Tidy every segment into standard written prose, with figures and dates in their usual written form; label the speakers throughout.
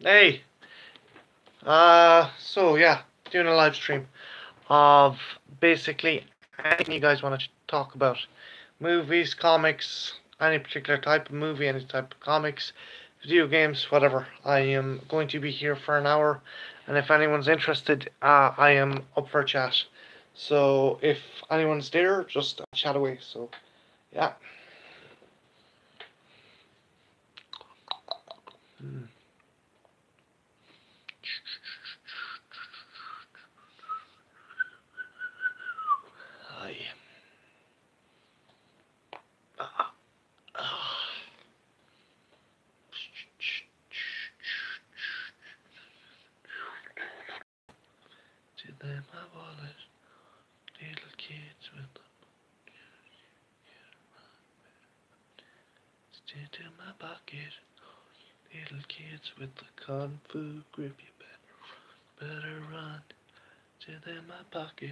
Speaker 1: Hey, so yeah, doing a live stream of basically anything you guys want to talk about. Movies, comics, any particular type of movie, any type of comics, video games, whatever. I am going to be here for an hour, and if anyone's interested, I am up for a chat. So if anyone's there, just chat away. So yeah. Hmm. Aye. Ah, ah. To them my wallet, little kids with stick in my pocket, little kids with the kung fu grip. You better run to them my pocket.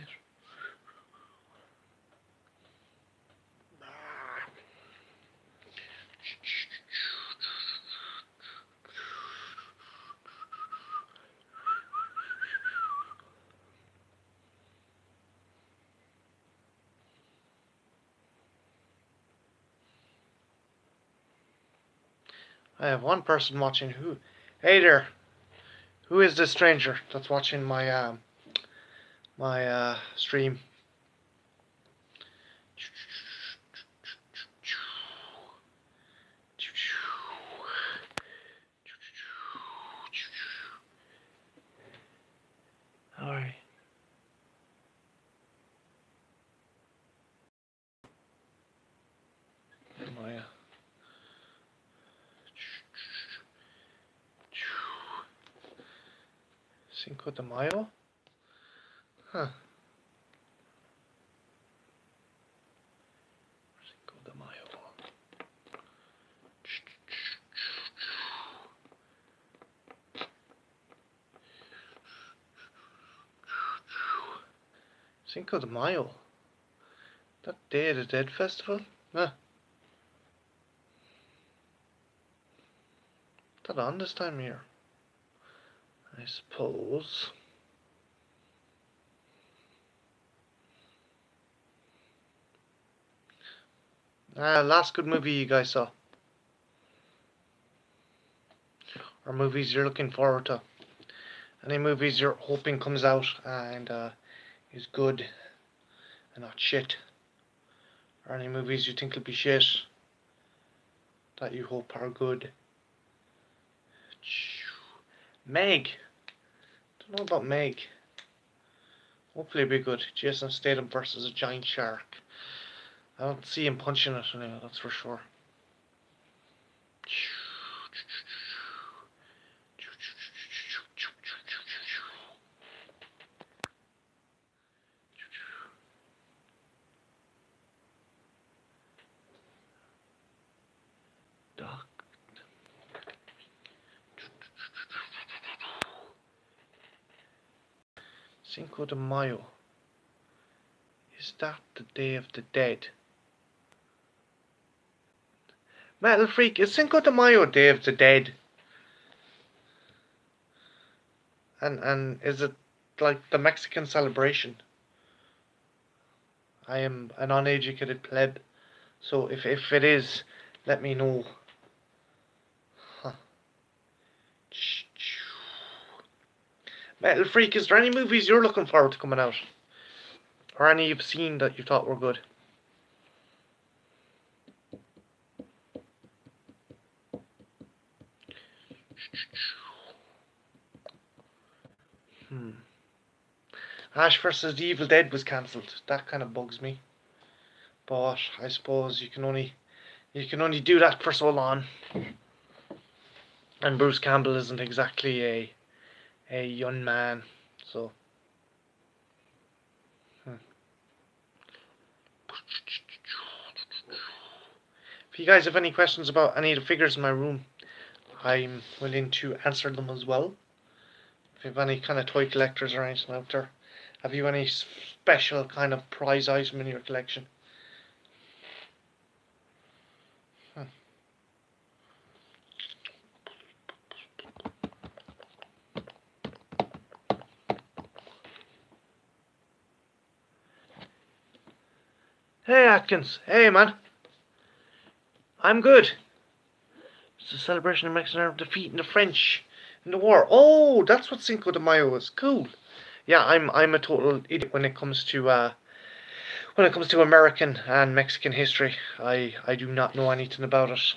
Speaker 1: I have one person watching. Who? Hey there. Who is this stranger that's watching my stream? Alright. My Cinco de Mayo? Huh. Cinco de Mayo. Cinco de Mayo? That Day of the Dead festival? Huh. That on this time of year? I suppose. Last good movie you guys saw? Or movies you're looking forward to? Any movies you're hoping comes out and is good and not shit? Or any movies you think will be shit that you hope are good? Meg. Don't know about Meg. Hopefully it'll be good. Jason Statham versus a giant shark. I don't see him punching it anyway, that's for sure. Doc. Cinco de Mayo. Is that the Day of the Dead? Metal Freak, is Cinco de Mayo Day of the Dead? And is it like the Mexican celebration? I am an uneducated pleb, so if it is, let me know. Huh. Metal Freak, is there any movies you're looking forward to coming out? Or any you've seen that you thought were good? Ash vs. the Evil Dead was cancelled. That kind of bugs me. But I suppose you can only do that for so long. And Bruce Campbell isn't exactly a young man, so. If you guys have any questions about any of the figures in my room, I'm willing to answer them as well. If you have any kind of toy collectors or anything out there, have you any special kind of prize item in your collection? Hey Atkins. Hey man. I'm good. It's a celebration of Mexican army defeating the French in the war. Oh, that's what Cinco de Mayo is. Cool. Yeah, I'm a total idiot when it comes to American and Mexican history. I do not know anything about it.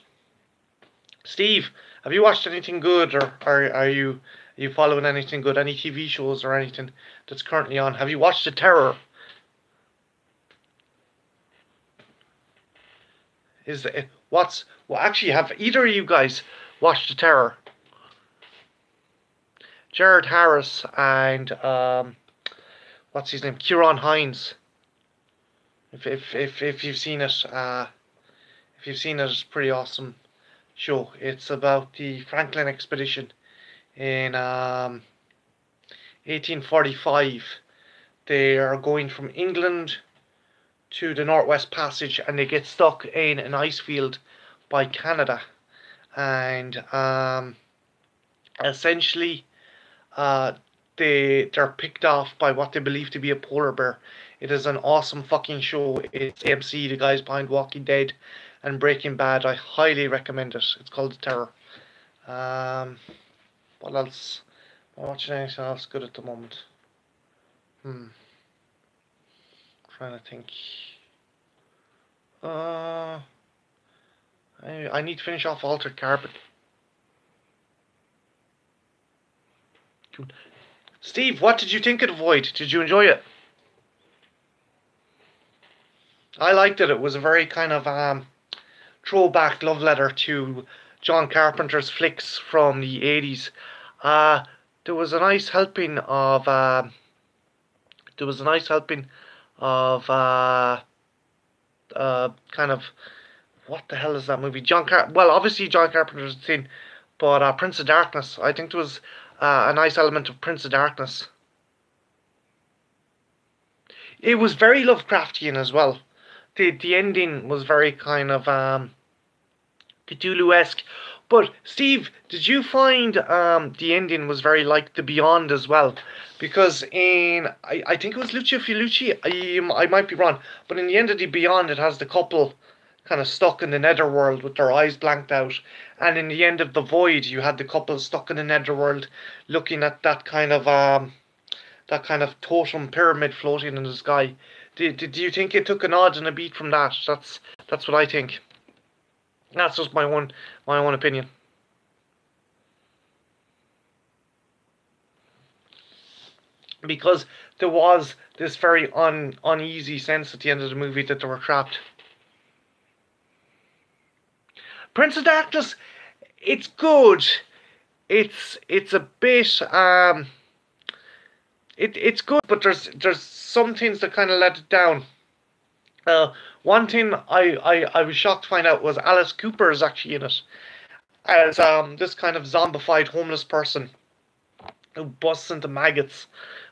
Speaker 1: Steve, have you watched anything good, or are you following anything good? Any TV shows or anything that's currently on? Have you watched The Terror? Is it what's well? Actually, have either of you guys watched The Terror? Jared Harris and what's his name? Kieran Hines. If you've seen it, if you've seen it, it's a pretty awesome show. It's about the Franklin expedition in 1845. They are going from England to the Northwest Passage, and they get stuck in an ice field by Canada, and essentially, uh, they're picked off by what they believe to be a polar bear. It is an awesome fucking show. It's AMC, the guys behind Walking Dead and Breaking Bad. I highly recommend it. It's called The Terror. What else? Am I watching anything else good at the moment? Trying to think. I need to finish off Altered Carbon. Steve, what did you think of The Void? Did you enjoy it? I liked it. It was a very kind of throwback love letter to John Carpenter's flicks from the 80s. There was a nice helping of there was a nice helping of kind of what the hell is that movie? Well, obviously John Carpenter's thing, but Prince of Darkness. I think there was a nice element of Prince of Darkness. It was very Lovecraftian as well. The ending was very kind of Cthulhu-esque. But Steve, did you find the ending was very like The Beyond as well? Because I think it was Lucio Fulci. I might be wrong, but in the end of The Beyond, it has the couple kind of stuck in the netherworld with their eyes blanked out, and in the end of The Void, you had the couple stuck in the netherworld, looking at that kind of totem pyramid floating in the sky. Do you think it took a nod and a beat from that? That's what I think. That's just my own opinion. Because there was this very uneasy sense at the end of the movie that they were trapped. Prince of Darkness, it's good. It's a bit it's good, but there's some things that kind of let it down. One thing I was shocked to find out was Alice Cooper is actually in it as this kind of zombified homeless person who busts into maggots,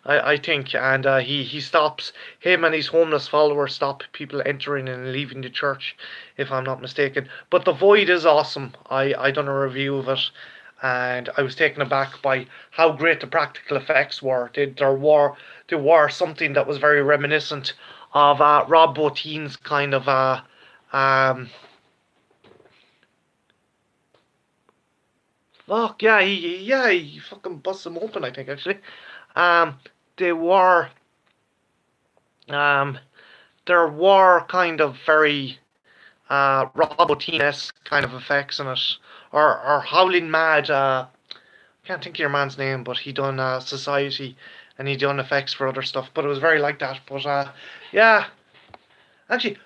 Speaker 1: I think, and he stops him and his homeless followers stop people entering and leaving the church, if I'm not mistaken. But The Void is awesome. I done a review of it, and I was taken aback by how great the practical effects were. There were something that was very reminiscent of Rob Bottin's kind of fuck yeah, he fucking busts them open, I think, actually. Um, they were um, there were kind of very Robotine-esque kind of effects in it, or Howling Mad. I can't think of your man's name, but he done Society, and he done effects for other stuff. But it was very like that. But yeah, actually,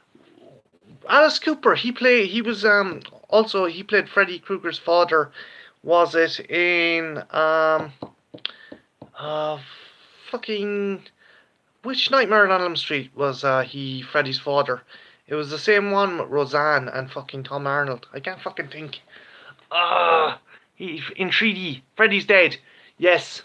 Speaker 1: Alice Cooper. He played Freddy Krueger's father. Was it in uh fucking which Nightmare on Elm Street was he Freddy's father? It was the same one with Roseanne and fucking Tom Arnold. I can't fucking think. He in 3D. Freddy's dead. Yes.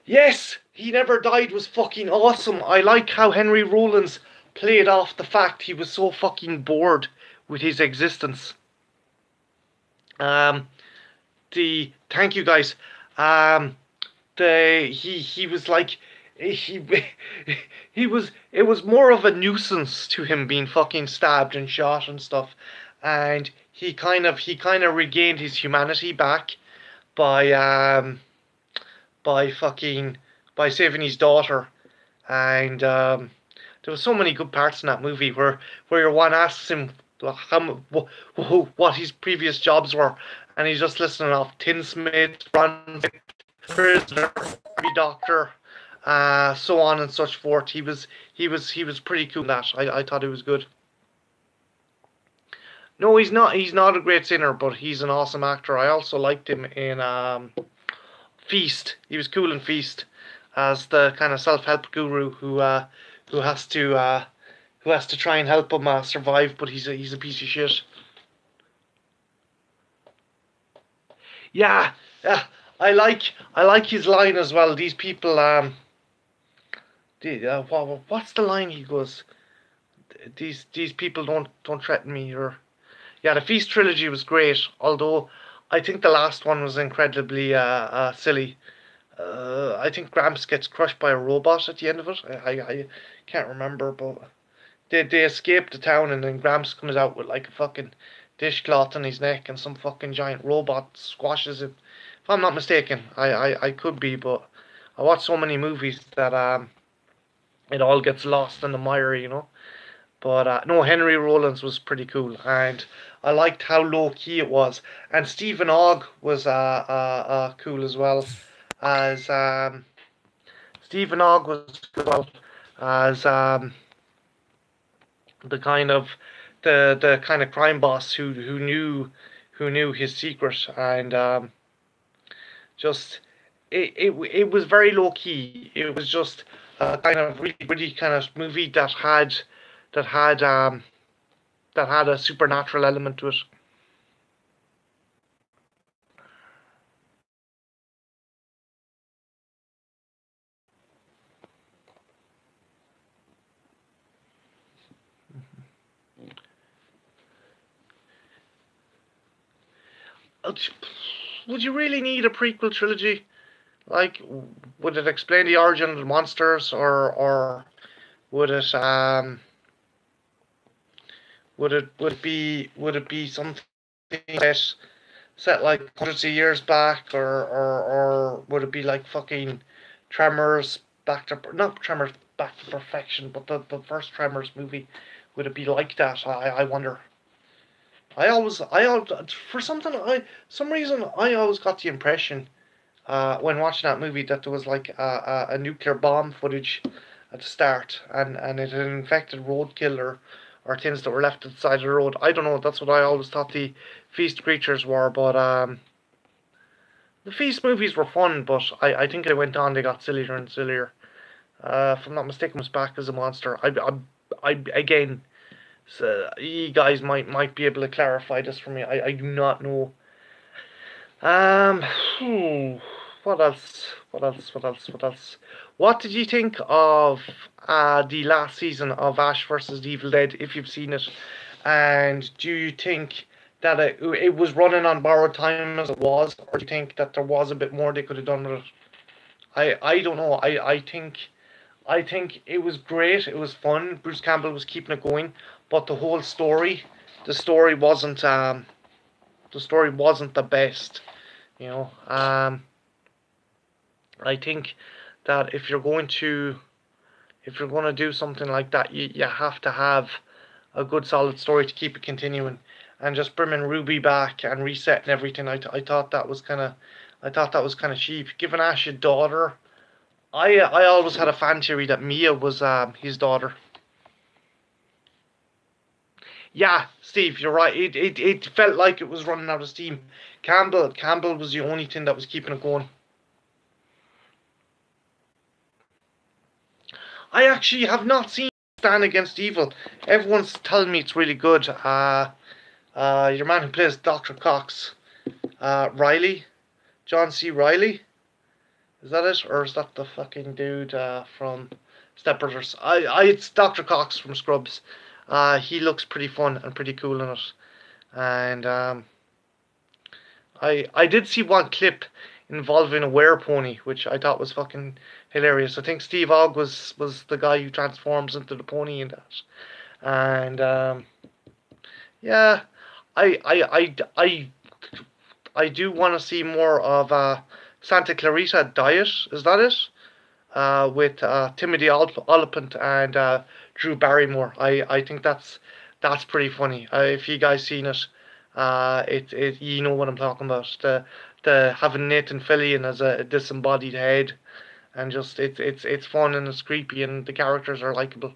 Speaker 1: Yes, He Never Died was fucking awesome. I like how Henry Rollins played off the fact he was so fucking bored with his existence. The thank you guys. He was like he he was it was more of a nuisance to him being fucking stabbed and shot and stuff, and he kind of regained his humanity back by by fucking by saving his daughter. And there was so many good parts in that movie where your one asks him what his previous jobs were, and he's just listening off tinsmith, prisoner, army doctor, so on and such forth. He was pretty cool in that. I thought he was good. No, he's not. He's not a great singer, but he's an awesome actor. I also liked him in Feast. He was cool in Feast as the kind of self-help guru who has to try and help him survive, but he's a piece of shit. Yeah, yeah. I like his line as well. These people what's the line he goes? These people don't threaten me, or yeah, the Feast trilogy was great, although I think the last one was incredibly silly. I think Gramps gets crushed by a robot at the end of it. I can't remember, but they escape the town, and then Gramps comes out with like a fucking dishcloth on his neck, and some fucking giant robot squashes him. If I'm not mistaken, I could be, but I watch so many movies that it all gets lost in the mire, you know. But no, Henry Rollins was pretty cool, and I liked how low key it was. And Stephen Ogg was cool as well, as Stephen Ogg was cool as the kind of the kind of crime boss who knew his secret, and just it was very low key. It was just a kind of really kind of movie that had um that had a supernatural element to it. Uh, Would you really need a prequel trilogy? Like, would it explain the origin of the monsters, or would it would it be something that set like hundreds of years back, or would it be like fucking Tremors back to not Tremors back to perfection, but the first Tremors movie? Would it be like that? I wonder. For some reason I always got the impression when watching that movie that there was like a nuclear bomb footage at the start, and it had infected roadkill, or things that were left at the side of the road. I don't know. That's what I always thought the Feast creatures were, but the Feast movies were fun, but I think they went on. They got sillier and sillier. If I'm not mistaken, was back as a monster. I again. So you guys might be able to clarify this for me. I do not know. Um, hmm, what else? What else? What else? What else? What did you think of the last season of Ash versus the Evil Dead? If you've seen it, and do you think that it was running on borrowed time as it was, or do you think that there was a bit more they could have done with it? I don't know. I think it was great. It was fun. Bruce Campbell was keeping it going, but the story wasn't the best. You know, I think that if you're going to do something like that, you have to have a good solid story to keep it continuing. And just bringing Ruby back and resetting everything, I thought that was kind of cheap. Giving Ash a daughter, I always had a fan theory that Mia was his daughter. Yeah, Steve, you're right. It felt like it was running out of steam. Campbell was the only thing that was keeping it going. I actually have not seen Stand Against Evil. Everyone's telling me it's really good. Your man who plays Dr. Cox, Riley, John C. Riley, is that it, or is that the fucking dude from Step Brothers? It's Dr. Cox from Scrubs. He looks pretty fun and pretty cool in it, and I did see one clip involving a werepony, which I thought was fucking hilarious. I think Steve Ogg was the guy who transforms into the pony in that, and yeah, I do want to see more of Santa Clarita Diet. Is that it? With Timothy Olyphant and Drew Barrymore. I think that's pretty funny. If you guys seen it, it you know what I'm talking about. The having Nathan Fillion as a disembodied head, and just it's fun and it's creepy and the characters are likable.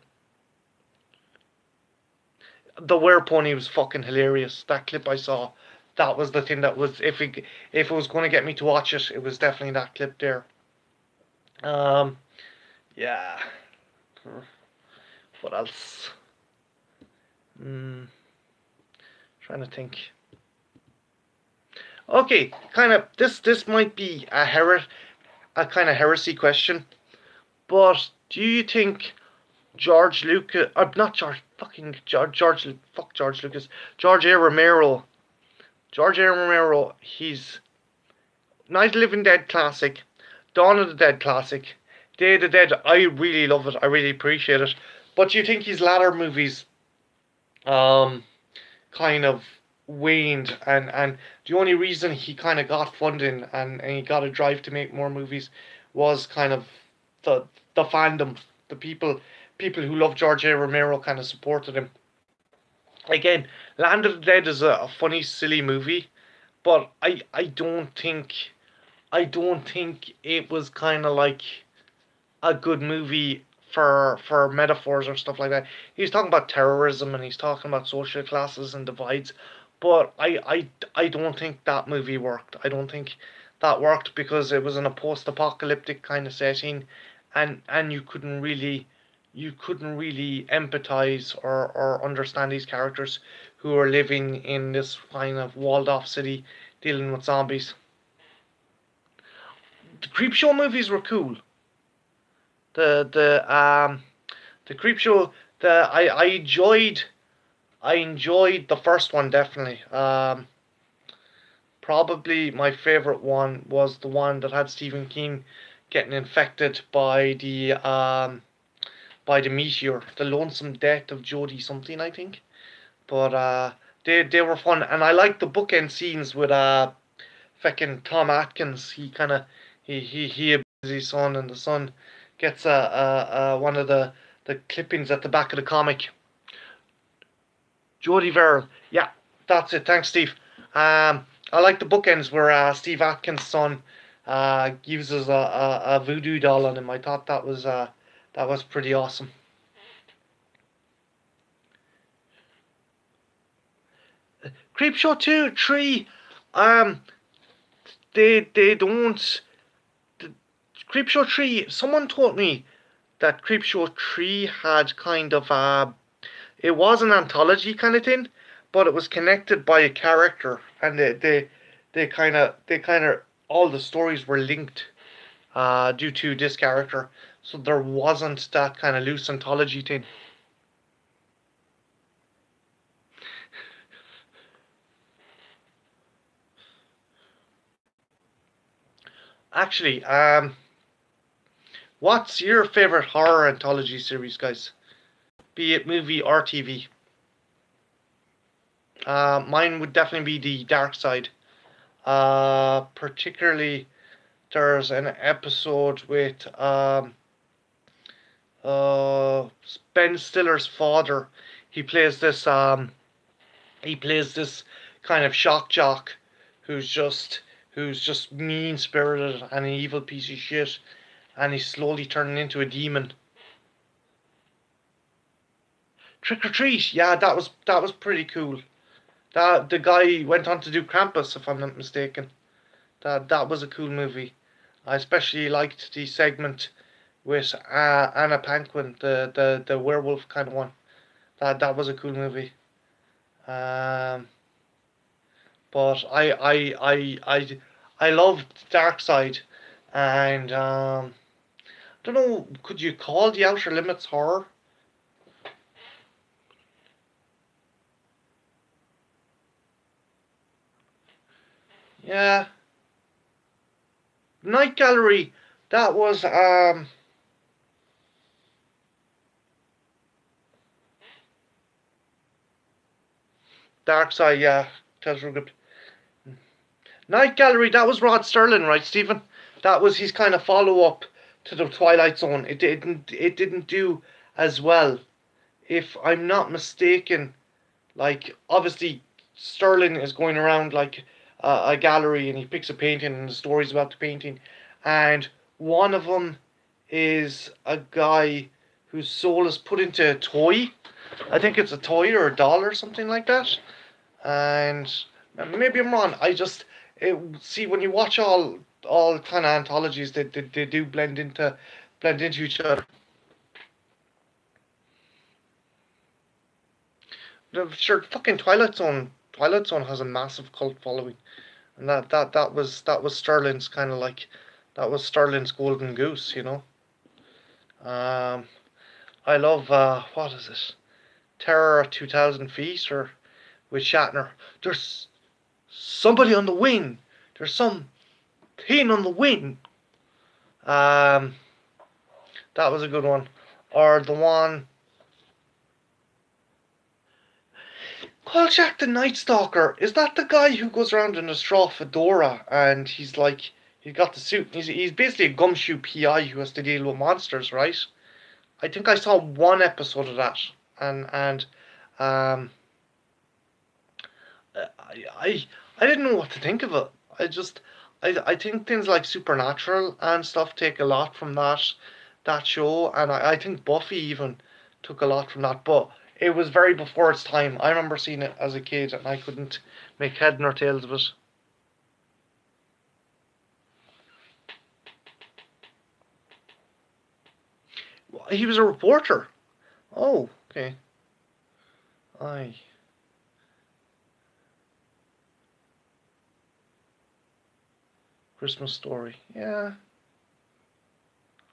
Speaker 1: The werepony was fucking hilarious. That clip I saw, that was the thing that was if it was going to get me to watch it, it was definitely that clip there. Um, yeah. What else? Hmm. Trying to think. Okay, kind of this might be a kind of heresy question, but do you think George Lucas, not George, fucking George Lucas, George A. Romero, he's Night of the Living Dead classic, Dawn of the Dead classic, Day of the Dead. I really love it. I really appreciate it. But do you think his latter movies, um, kind of waned, and the only reason he kind of got funding and he got a drive to make more movies was kind of the fandom, the people who love George A. Romero kind of supported him. Again, Land of the Dead is a funny, silly movie, but I don't think it was kind of like a good movie for metaphors or stuff like that. He's talking about terrorism and he's talking about social classes and divides, but I don't think that movie worked. I don't think that worked because it was in a post-apocalyptic kind of setting, and you couldn't really empathize or understand these characters who are living in this kind of walled off city dealing with zombies. The Creepshow movies were cool. The the um the Creepshow, the I enjoyed the first one definitely. Probably my favorite one was the one that had Stephen King getting infected by the meteor, the lonesome death of Jodie something I think. But they were fun, and I liked the bookend scenes with fucking Tom Atkins. He kind of he abuses his son, and the son gets one of the clippings at the back of the comic. Jodie Verrill, yeah, that's it. Thanks, Steve. I like the bookends where Steve Atkins' son uses a voodoo doll on him. I thought that was pretty awesome. Creepshow 2, 3, um, they don't. Creepshow 3, someone told me that Creepshow 3 had kind of it was an anthology kind of thing, but it was connected by a character, and they kind of all the stories were linked due to this character, so there wasn't that kind of loose anthology thing. Actually, what's your favorite horror anthology series, guys? Be it movie or TV. Mine would definitely be the Dark Side. Particularly, there's an episode with uh, Ben Stiller's father. He plays this he plays this kind of shock jock who's just mean spirited and an evil piece of shit, and he's slowly turning into a demon. Trick or Treat, yeah, that was pretty cool. That the guy went on to do Krampus, if I'm not mistaken. That was a cool movie. I especially liked the segment with Anna Paquin, the werewolf kind of one. That was a cool movie. Um, but I loved Dark Side, and I don't know. Could you call The Outer Limits horror? Yeah, Night Gallery. That was Dark Side. Yeah, Tales from the Crypt. Night Gallery. That was Rod Sterling, right, Stephen? That was his kind of follow up to the Twilight Zone. It didn't do as well, if I'm not mistaken. Like, obviously, Sterling is going around like a gallery and he picks a painting and the stories about the painting. And one of them is a guy whose soul is put into a toy. I think it's a toy or a doll or something like that. And maybe I'm wrong. See, when you watch all kind of anthologies, they do blend into each other. Sure, fucking Twilight Zone. Twilight Zone has a massive cult following, and that was Sterling's kind of like, that was Sterling's golden goose, you know. Um, I love what is it? Terror at 2,000 feet, or with Shatner. There's somebody on the wing. There's some thing on the wing. Um, that was a good one. Or the one Jack the Night Stalker. Is that the guy who goes around in a straw fedora and he's like, he's got the suit. He's basically a gumshoe PI who has to deal with monsters, right? I think I saw one episode of that, and um, I didn't know what to think of it. I think things like Supernatural and stuff take a lot from that show, and I think Buffy even took a lot from that, but it was very before its time. I remember seeing it as a kid, and I couldn't make head nor tails of it. He was a reporter. Oh, okay. Aye. Christmas Story. Yeah.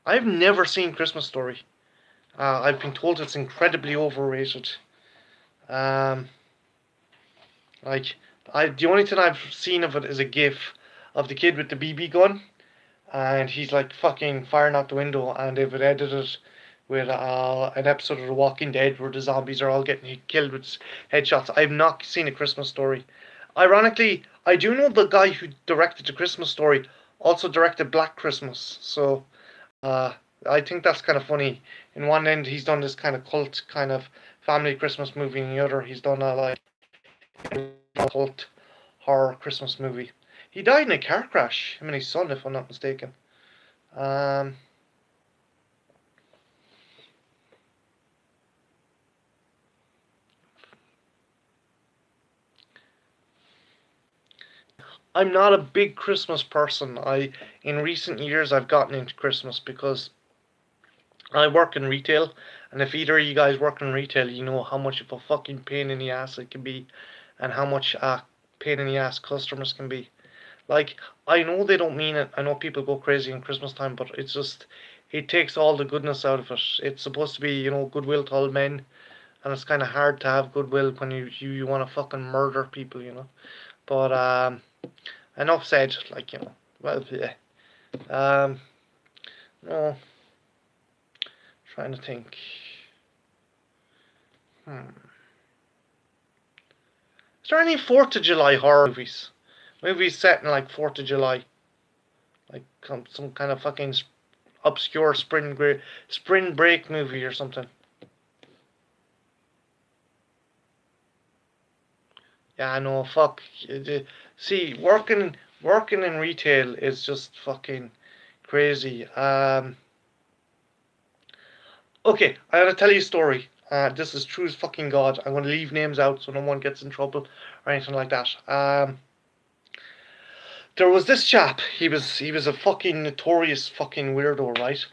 Speaker 1: I've never seen Christmas Story. I've been told it's incredibly overrated. Um, like, the only thing I've seen of it is a GIF of the kid with the BB gun, and he's like fucking firing out the window, and they've edited with an episode of The Walking Dead where the zombies are all getting killed with headshots. I've not seen A Christmas Story. Ironically, I do know the guy who directed The Christmas Story also directed Black Christmas, so uh, I think that's kind of funny. In one end, he's done this kind of cult kind of family Christmas movie, in the other, he's done a like cult horror Christmas movie. He died in a car crash, him and his son, if I'm not mistaken. Um, I'm not a big Christmas person. In recent years, I've gotten into Christmas because I work in retail, and if either of you guys work in retail, you know how much of a fucking pain in the ass it can be, and how much pain in the ass customers can be. Like, I know they don't mean it. I know people go crazy in Christmas time, but it's just, it takes all the goodness out of it. It's supposed to be, goodwill to all men, and it's kind of hard to have goodwill when you want to fucking murder people, you know. But enough said. Like, well, yeah. Um, no, trying to think. Hmm. Is there any 4th of July horror movies? Movies set in like 4th of July, like some kind of fucking obscure spring break movie or something. Yeah, I know. Fuck. See, working in retail is just fucking crazy. Okay, I gotta tell you a story. This is true as fucking God. I'm gonna leave names out so no one gets in trouble or anything like that. There was this chap. He was a fucking notorious fucking weirdo, right?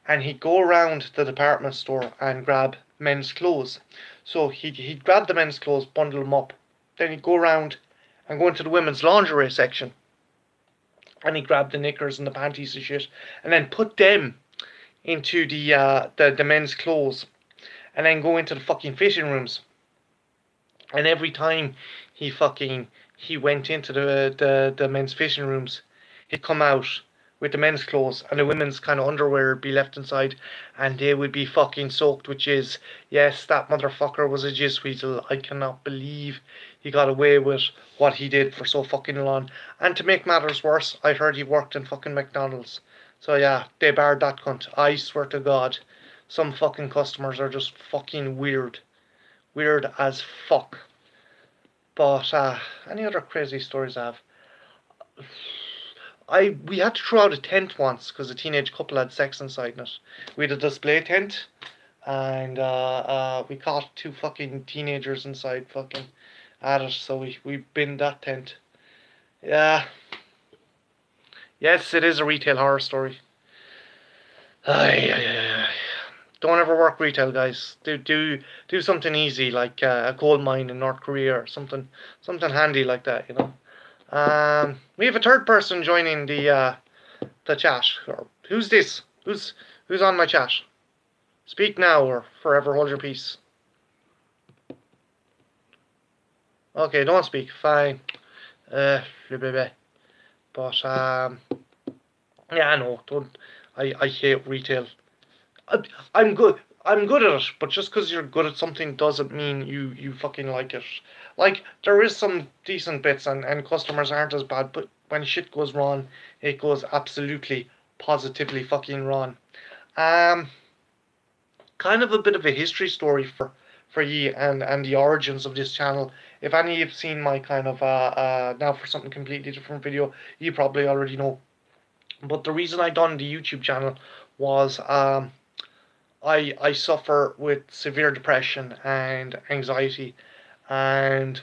Speaker 1: And he'd go around the department store and grab men's clothes. So he'd grab the men's clothes, bundle them up. Then he'd go around and go into the women's lingerie section, and he'd grab the knickers and the panties and shit, and then put them into the men's clothes, and then go into the fucking fitting rooms. And every time he went into the men's fitting rooms, he'd come out with the men's clothes, and the women's kind of underwear would be left inside, and they would be fucking soaked with jizz. Yes, that motherfucker was a jizz weasel. I cannot believe he got away with what he did for so fucking long. And to make matters worse, I heard he worked in fucking McDonald's. So yeah, they barred that cunt. I swear to God, some fucking customers are just fucking weird. Weird as fuck. But any other crazy stories I have? We had to throw out a tent once because a teenage couple had sex inside it. We had a display tent, and we caught two fucking teenagers inside fucking at it, so we binned that tent. Yeah. Yes, it is a retail horror story. Ay, ay, ay, ay. Don't ever work retail, guys. Do something easy like a coal mine in North Korea or something handy like that, you know. We have a third person joining the chat. Who's this? Who's on my chat? Speak now or forever hold your peace. Okay, don't speak. Fine. But yeah, no, don't. I hate retail. I'm good. I'm good at it, but just because you're good at something doesn't mean you fucking like it. Like, there is some decent bits and customers aren't as bad, but when shit goes wrong, it goes absolutely, positively fucking wrong. Um, Kind of a bit of a history story for ye and the origins of this channel. If any of you've seen my kind of now for something completely different video, you probably already know. But the reason I done the YouTube channel was I suffer with severe depression and anxiety, and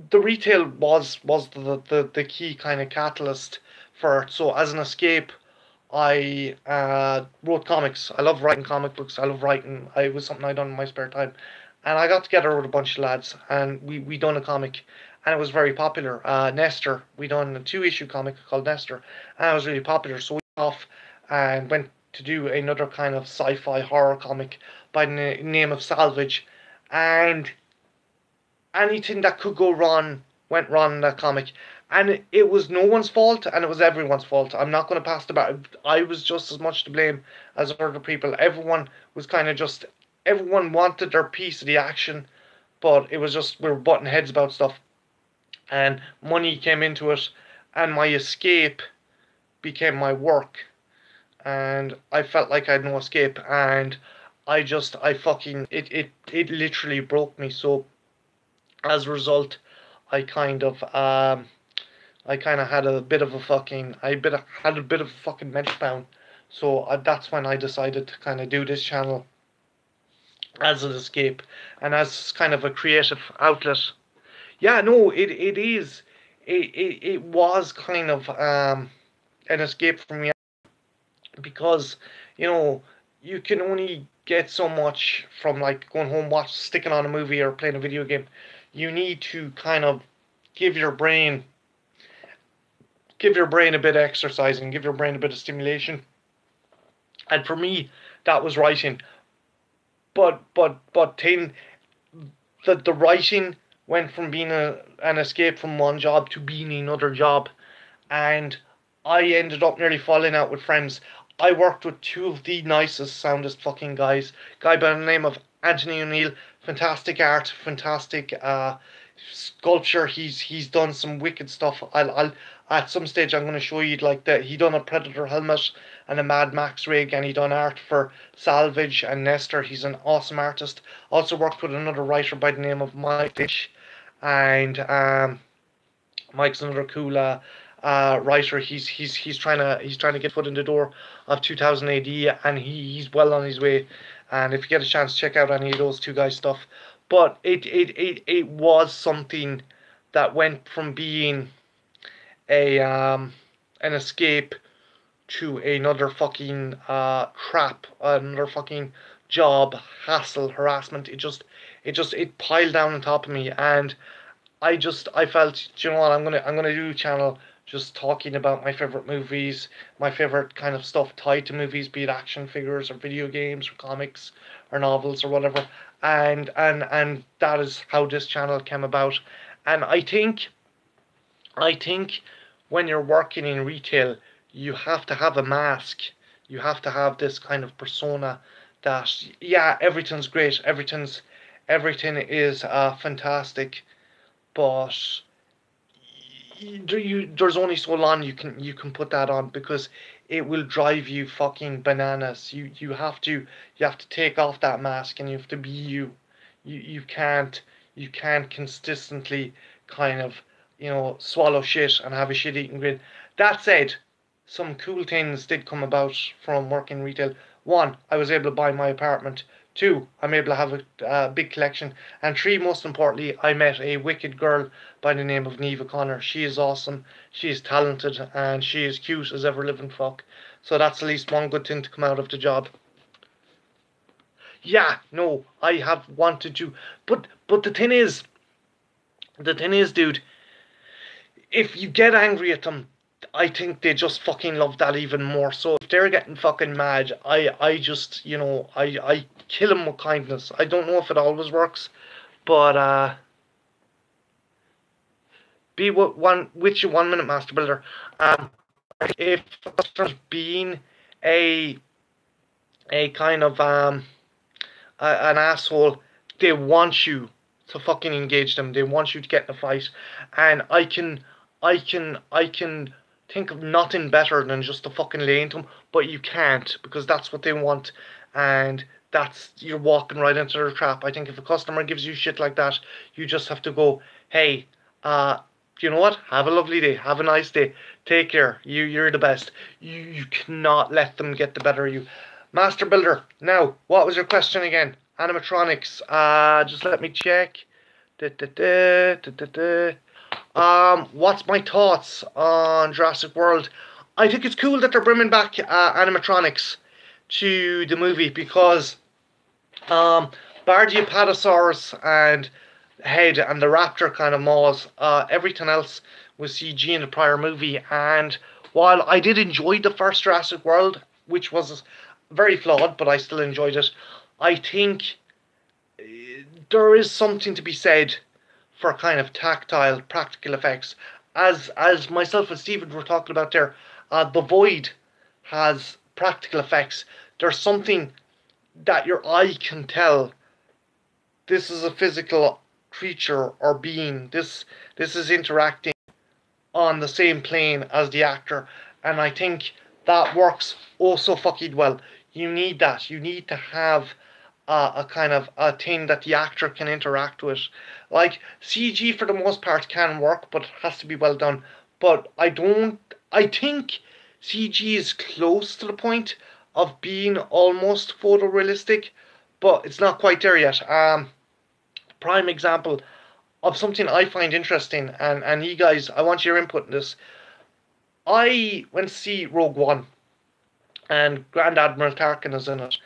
Speaker 1: the retail was the key kind of catalyst for it. So as an escape, I wrote comics. I love writing comic books. I love writing. It was something I done in my spare time, and I got together with a bunch of lads, and we done a comic, and it was very popular. Nestor, we done a 2-issue comic called Nestor, and it was really popular. So we went off and went to do another kind of sci-fi horror comic by the name of Salvage, and anything that could go wrong went wrong in that comic. And it was no one's fault, and it was everyone's fault. I'm not going to pass the bat. I was just as much to blame as other people. Everyone was kind of just, everyone wanted their piece of the action, but it was just, we were butting heads about stuff. And money came into it, and my escape became my work. And I felt like I had no escape, and I fucking, it literally broke me. So as a result, I kind of had a bit of a fucking, had a bit of a fucking meltdown. So that's when I decided to kind of do this channel as an escape and as kind of a creative outlet. Yeah, no, it is. It was kind of an escape from reality because, you know, you can only get so much from like going home, sticking on a movie or playing a video game. You need to kind of give your brain a bit of exercise and give your brain a bit of stimulation. And for me, that was writing. But then the writing went from being an escape from one job to being another job. And I ended up nearly falling out with friends. I worked with two of the nicest, soundest fucking guys. Guy by the name of Anthony O'Neill, fantastic art, fantastic sculpture. He's done some wicked stuff. I'll at some stage I'm going to show you like that. He done a Predator helmet and a Mad Max rig, and he done art for Salvage and Nestor. He's an awesome artist. Also worked with another writer by the name of Mike Ditch, and Mike's another cool writer. He's trying to get foot in the door of 2000 AD, and he's well on his way. And if you get a chance, check out any of those two guys' stuff. But it was something that went from being an escape to another fucking crap, another fucking job, hassle, harassment. It piled down on top of me, and I felt, you know what, I'm gonna do a channel just talking about my favorite movies, my favorite kind of stuff tied to movies, be it action figures or video games or comics or novels or whatever. And that is how this channel came about. And I think when you're working in retail, you have to have a mask. You have to have this kind of persona that, yeah, everything's great, everything is fantastic, but there's only so long you can put that on, because it will drive you fucking bananas. You have to take off that mask and you have to be you. You can't consistently kind of swallow shit and have a shit eating grin. That said, some cool things did come about from working retail. One, I was able to buy my apartment. Two, I'm able to have a big collection. And three, most importantly, I met a wicked girl by the name of Niamh Connor. She is awesome, she is talented, and she is cute as ever living fuck. So that's at least one good thing to come out of the job. Yeah, no, I have wanted to, but the thing is, dude, if you get angry at them, I think they just fucking love that even more. So if they're getting fucking mad, I just, I kill them with kindness. I don't know if it always works, but be with you 1 minute, Master Builder. If there's been a kind of an asshole, they want you to fucking engage them. They want you to get in a fight, and I can think of nothing better than just to fucking lay into them, but you can't, because that's what they want, and you're walking right into their trap. I think if a customer gives you shit like that, you just have to go, hey, you know what? Have a lovely day. Have a nice day. Take care. You're the best. You cannot let them get the better of you. Master Builder, now, what was your question again? Animatronics. Just let me check. What's my thoughts on Jurassic World? I think it's cool that they're bringing back animatronics to the movie, because Bardiapatosaurus and Head and the Raptor kind of maws, everything else was CG in the prior movie. And while I did enjoy the first Jurassic World, which was very flawed, but I still enjoyed it, I think there is something to be said for kind of tactile, practical effects. As myself and Stephen were talking about there, The Void has practical effects. There's something that your eye can tell this is a physical creature or being. This is interacting on the same plane as the actor, and I think that works oh so fucking well. You need that. You need to have a kind of a thing that the actor can interact with. Like CG for the most part can work, but it has to be well done. But I think CG is close to the point of being almost photorealistic, but it's not quite there yet. Prime example of something I find interesting, and you guys, I want your input in this. I went to see Rogue One, and Grand Admiral Tarkin is in it,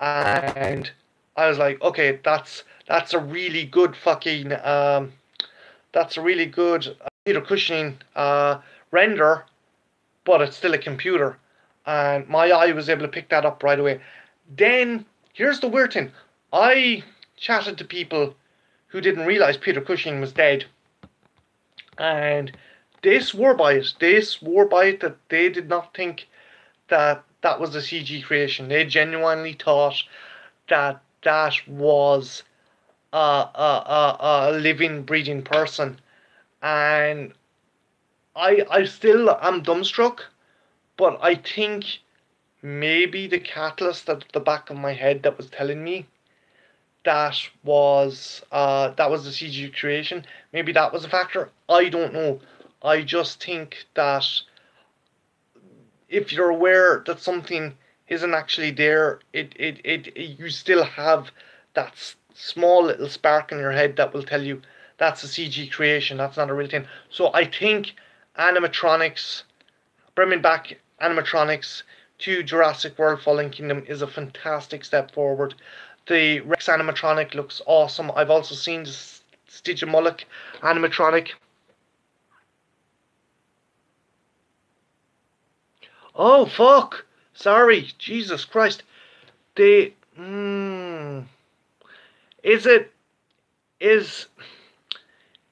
Speaker 1: and I was like, okay, that's a really good fucking that's a really good computer cushioning render, but it's still a computer, and my eye was able to pick that up right away. Then here's the weird thing: I chatted to people who didn't realize Peter Cushing was dead, and they swore by it. They swore by it that they did not think that that was a CG creation. They genuinely thought that that was a living, breathing person, and I still am dumbstruck. But I think maybe the catalyst at the back of my head that was telling me that was the CG creation, maybe that was a factor. I don't know. I just think that if you're aware that something isn't actually there, it you still have that small little spark in your head that will tell you that's a CG creation, that's not a real thing. So I think animatronics, bringing back animatronics to Jurassic World Fallen Kingdom is a fantastic step forward. The Rex animatronic looks awesome. I've also seen the Stygimoloch animatronic. Oh fuck! Sorry, Jesus Christ. They is it is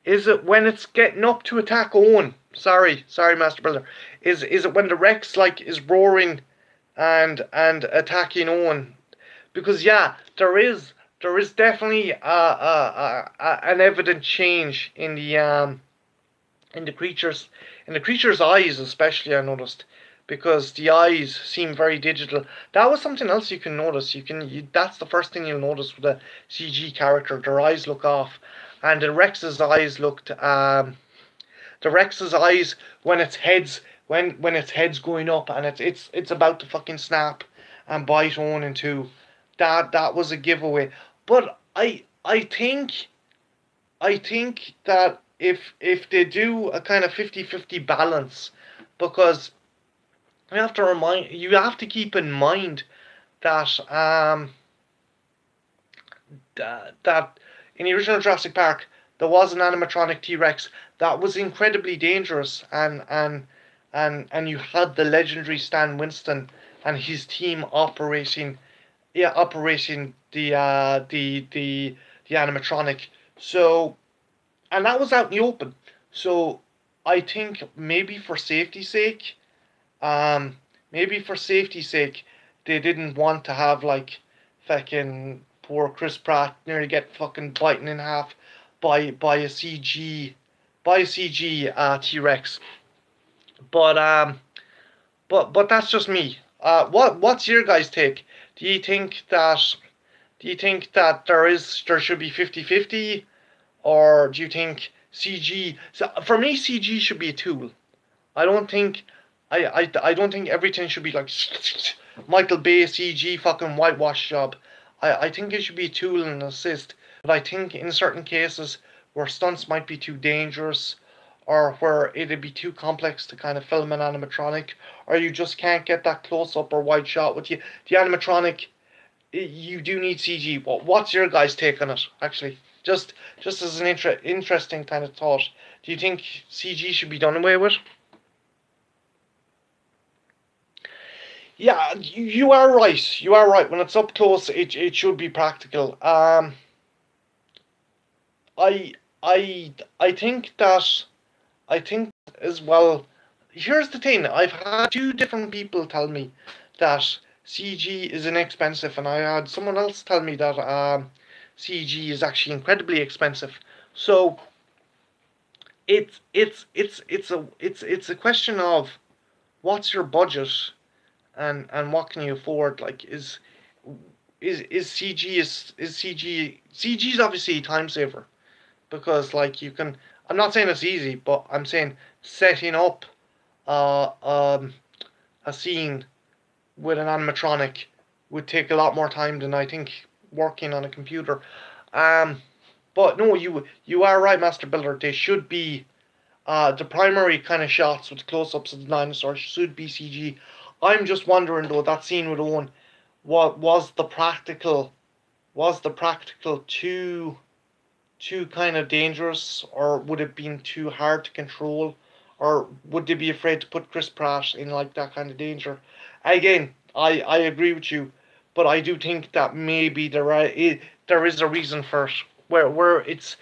Speaker 1: it when it's getting up to attack Owen? Sorry, Master Builder. Is it when the Rex like is roaring and attacking Owen? Because yeah, there is definitely an evident change in the creatures in the creature's eyes, especially I noticed, because the eyes seem very digital. That was something else you can notice. That's the first thing you'll notice with a CG character. Their eyes look off, and the Rex's eyes when its head's going up and it's about to fucking snap and bite on into that was a giveaway. But I think that if they do a kind of 50-50 balance, because you have to keep in mind that that in the original Jurassic Park there was an animatronic T-Rex that was incredibly dangerous, and you had the legendary Stan Winston and his team operating the animatronic. So, and that was out in the open. So I think um, maybe for safety's sake, they didn't want to have like fucking poor Chris Pratt nearly get fucking biting in half by a CG T Rex. But but that's just me. What's your guys' take? Do you think that there should be 50-50, or do you think CG? So for me, CG should be a tool. I don't think I don't think everything should be like Michael Bay CG fucking whitewash job. I think it should be a tool and assist. But I think in certain cases where stunts might be too dangerous, or where it'd be too complex to kind of film an animatronic, or you just can't get that close up or wide shot with you, the animatronic, you do need CG. What's your guys' take on it? Actually, just as an interesting kind of thought, do you think CG should be done away with? Yeah, you are right. You are right. When it's up close, it should be practical. I I think that I think as well. Here's the thing: I've had two different people tell me that CG is inexpensive, and I had someone else tell me that CG is actually incredibly expensive. So it's a question of what's your budget and what can you afford. Like is CG is CG is obviously a time saver, because like you can. I'm not saying it's easy, but I'm saying setting up uh, um, a scene with an animatronic would take a lot more time than I think working on a computer. Um, but no, you are right, Master Builder. They should be the primary kind of shots with close-ups of the dinosaurs should be CG. I'm just wondering though, that scene with Owen, what was the practical too kind of dangerous, or would it been too hard to control, or would they be afraid to put Chris Pratt in like that kind of danger? Again, I agree with you, but I do think that maybe there is a reason for it, where it's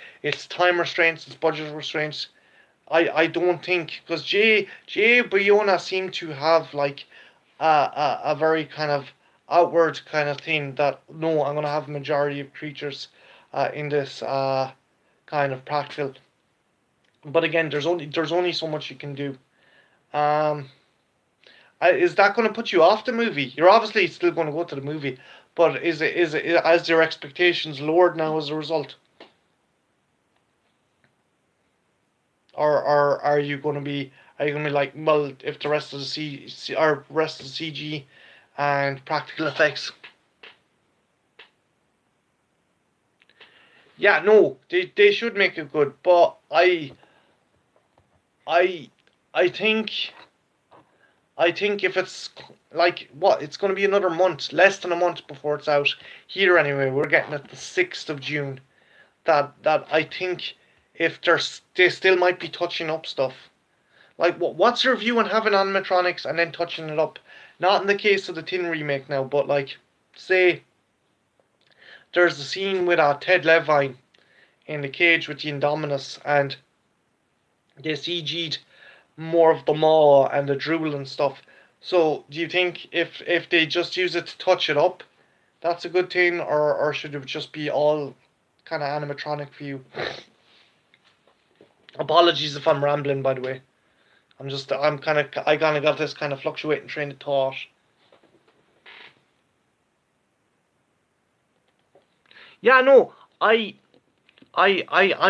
Speaker 1: time restraints, it's budget restraints. I don't think, because J Bayona seemed to have like a very kind of outward kind of thing that no, I'm gonna have a majority of creatures in this kind of practical. But again, there's only so much you can do. Um, is that going to put you off the movie? You're obviously still going to go to the movie, but as your expectations lowered now as a result, or are you going to be like, well, if the rest of the rest of the CG and practical effects, yeah, no, they should make it good, but I I think if it's like what, it's going to be another month, less than a month before it's out here anyway. We're getting it the 6th of June. That I think if they still might be touching up stuff. Like what's your view on having animatronics and then touching it up? Not in the case of the Tin remake now, but like say there's a scene with Ted Levine in the cage with the Indominus, and they CG'd more of the maw and the drool and stuff. So do you think if they just use it to touch it up, that's a good thing, or should it just be all kind of animatronic for you? Apologies if I'm rambling, by the way. I kind of got this kind of fluctuating train of thought. Yeah, no, I'm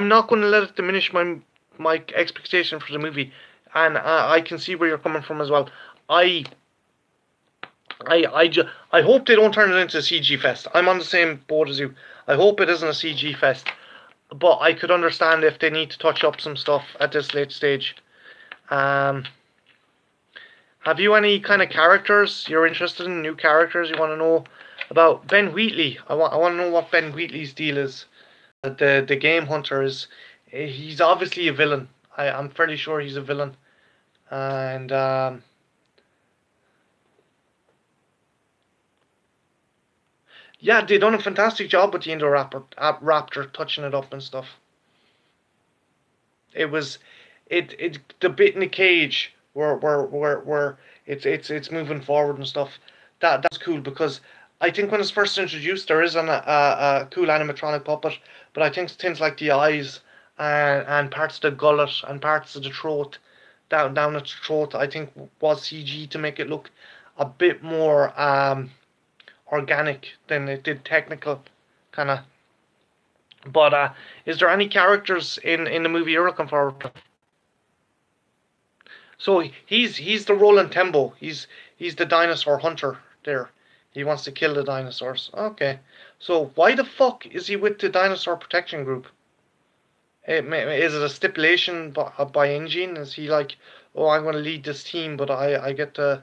Speaker 1: not going to let it diminish my expectation for the movie, and I can see where you're coming from as well. I I hope they don't turn it into a CG fest. I'm on the same boat as you. I hope it isn't a CG fest, but I could understand if they need to touch up some stuff at this late stage. Um, have you any kind of characters you're interested in? New characters you want to know about? Ben Wheatley. I want to know what Ben Wheatley's deal is. The game hunter is. He's obviously a villain. I'm fairly sure he's a villain, and yeah, they done a fantastic job with the Raptor touching it up and stuff. It was, it the bit in the cage where it's moving forward and stuff. That's cool because I think when it's first introduced, there is a cool animatronic puppet, but I think things like the eyes and parts of the gullet and parts of the throat, down its throat, I think was CG to make it look a bit more organic than it did technical, kind of. But is there any characters in the movie you're looking forward to? So he's the Roland Tembo. He's the dinosaur hunter there. He wants to kill the dinosaurs. Okay. So why the fuck is he with the dinosaur protection group? Is it a stipulation by Engine? Is he like, oh, I'm going to lead this team, but I get to.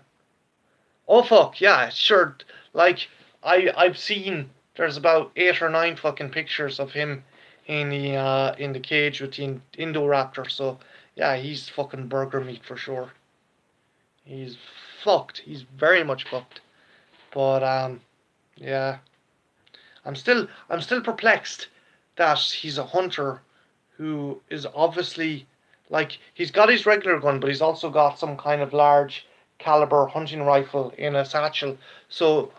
Speaker 1: Oh fuck yeah, sure. Like I've seen there's about 8 or 9 fucking pictures of him in the cage with the Indoraptor. So yeah, he's fucking burger meat for sure. He's fucked. He's very much fucked. But yeah, I'm still perplexed that he's a hunter who is obviously like he's got his regular gun, but he's also got some kind of large caliber hunting rifle in a satchel. So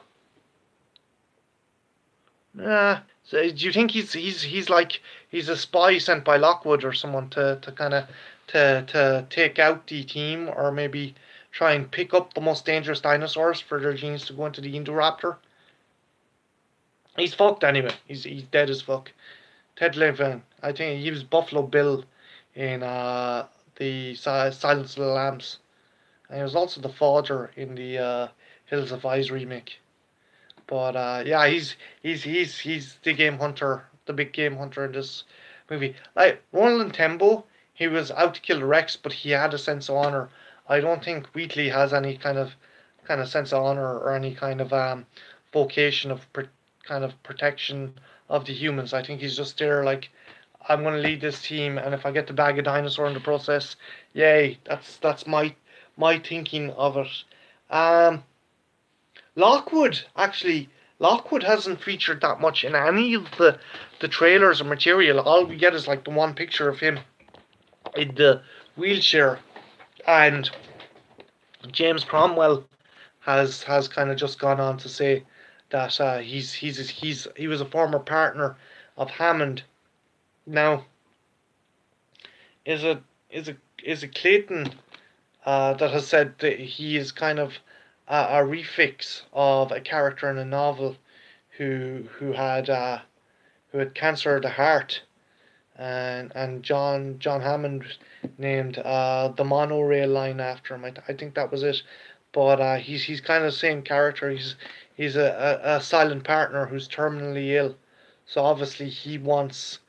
Speaker 1: so do you think he's like he's a spy sent by Lockwood or someone to kind of to take out the team, or maybe try and pick up the most dangerous dinosaurs for their genes to go into the Indoraptor? He's fucked anyway. He's dead as fuck. Ted Levin. I think he was Buffalo Bill in the Silence of the Lambs, and he was also the father in the Hills of Eyes remake. But yeah, he's the game hunter, the big game hunter in this movie. Like Roland Tembo, he was out to kill Rex, but he had a sense of honor. I don't think Wheatley has any kind of sense of honor or any kind of vocation of kind of protection of the humans. I think he's just there like I'm going to lead this team, and if I get to bag a dinosaur in the process, yay! That's my thinking of it. Um, Lockwood, actually, Lockwood hasn't featured that much in any of the trailers or material. All we get is like the one picture of him in the wheelchair, and James Cromwell has kind of just gone on to say that he was a former partner of Hammond. Now, is it is it Clayton that has said that he is kind of a refix of a character in a novel who had cancer of the heart, and John Hammond named the monorail line after him. I think that was it. But he's kind of the same character. He's a silent partner who's terminally ill. So obviously he wants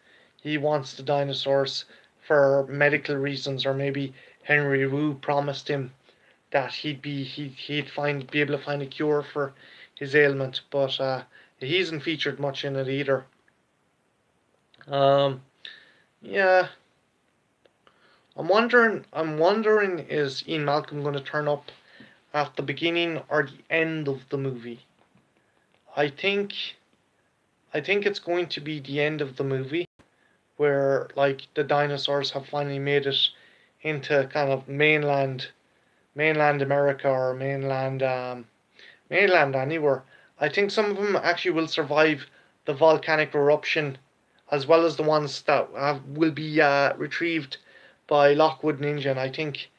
Speaker 1: the dinosaurs for medical reasons, or maybe Henry Wu promised him that he'd be able to find a cure for his ailment, but he isn't featured much in it either. Um, yeah, I'm wondering is Ian Malcolm going to turn up at the beginning or the end of the movie? I think I think it's going to be the end of the movie where like the dinosaurs have finally made it into kind of mainland America or mainland anywhere. I think some of them actually will survive the volcanic eruption, as well as the ones that will be retrieved by Lockwood Ninja. And I think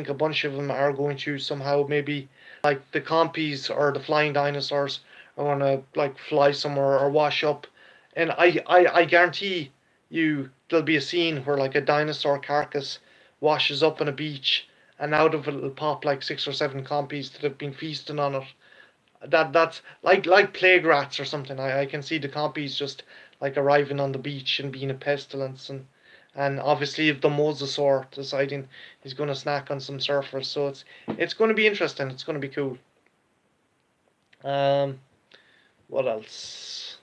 Speaker 1: a bunch of them are going to somehow, maybe like the compies or the flying dinosaurs, are going to like fly somewhere or wash up. And I guarantee you there'll be a scene where like a dinosaur carcass washes up on a beach, and out of it will pop like 6 or 7 compies that have been feasting on it. That's like plague rats or something. I can see the compies just like arriving on the beach and being a pestilence, and obviously the mosasaur deciding he's going to snack on some surfers. So it's going to be interesting. It's going to be cool. Um, what else?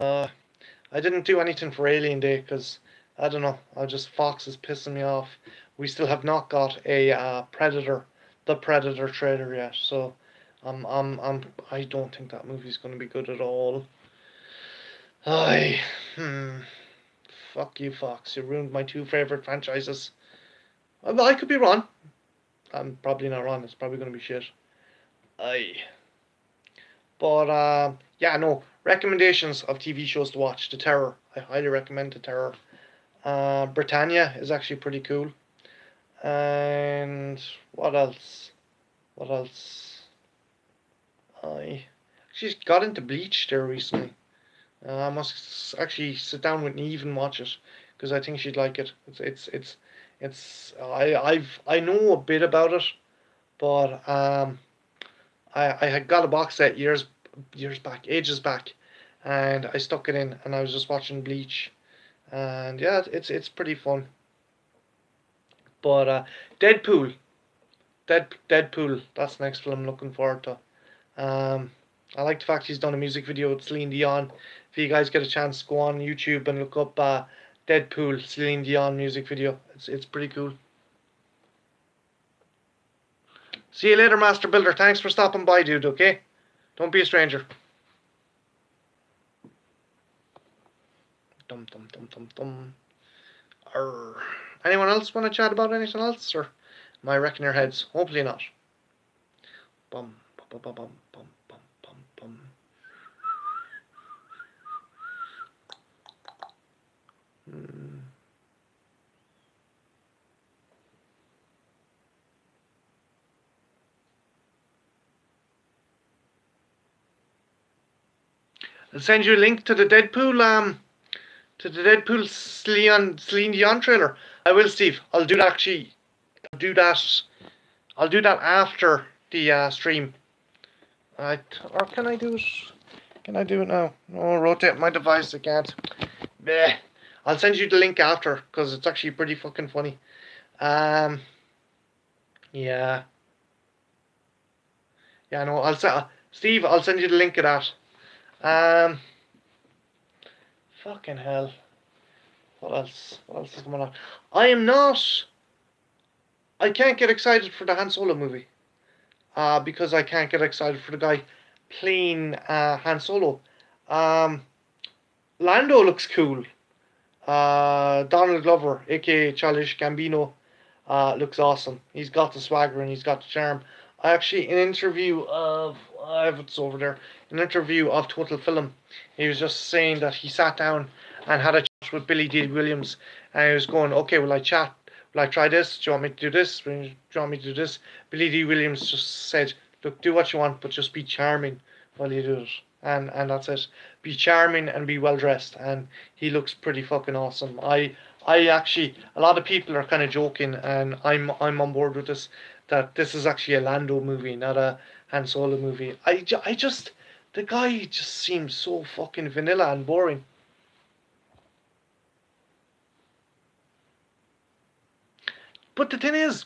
Speaker 1: I didn't do anything for Alien Day because I don't know. I just Fox is pissing me off. We still have not got a the Predator trailer yet. So I don't think that movie's going to be good at all. I fuck you, Fox. You ruined my 2 favorite franchises. I could be wrong. I'm probably not wrong. It's probably going to be shit. Aye. But yeah, no recommendations of TV shows to watch. The Terror. I highly recommend The Terror. Britannia is actually pretty cool. And what else? What else? I she's got into Bleach there recently. I must actually sit down with Neve and watch it because I think she'd like it. I know a bit about it, but I had got a box set years back, ages back, and I stuck it in, and I was just watching Bleach, and yeah, it's pretty fun. But Deadpool, Deadpool, that's the next film I'm looking forward to. I like the fact he's done a music video with Celine Dion. If you guys get a chance, go on YouTube and look up Deadpool Celine Dion music video. It's pretty cool. See you later, Master Builder. Thanks for stopping by, dude. Okay, don't be a stranger. Dum dum dum dum dum. Arr. Anyone else want to chat about anything else, or am I wrecking your heads? Hopefully not. Bum bum bum bum bum bum bum bum. I'll send you a link to the Deadpool Celine Dion trailer. I will, Steve. I'll do that actually. I'll do that. I'll do that after the stream. Or can I do it? Can I do it now? No, rotate my device. I can't. Bleh. I'll send you the link after because it's actually pretty fucking funny. Yeah. Yeah, no. Steve. I'll send you the link of that. Fucking hell. What else? What else is going on? I can't get excited for the Han Solo movie. Because I can't get excited for the guy playing Han Solo. Lando looks cool. Donald Glover, aka Childish Gambino, looks awesome. He's got the swagger and he's got the charm. I actually, an interview of, I have it's over there, an interview of Total Film, he was just saying that he sat down and had a chat with Billy D. Williams, and he was going, okay, will I chat? Will I try this? Do you want me to do this? Do you want me to do this? Billy D. Williams just said, look, do what you want, but just be charming while you do it. And that's it. Be charming and be well dressed. And he looks pretty fucking awesome. I actually, a lot of people are kind of joking, and I'm on board with this, that this is actually a Lando movie, not a Han Solo movie. I just, the guy just seems so fucking vanilla and boring. But the thing is,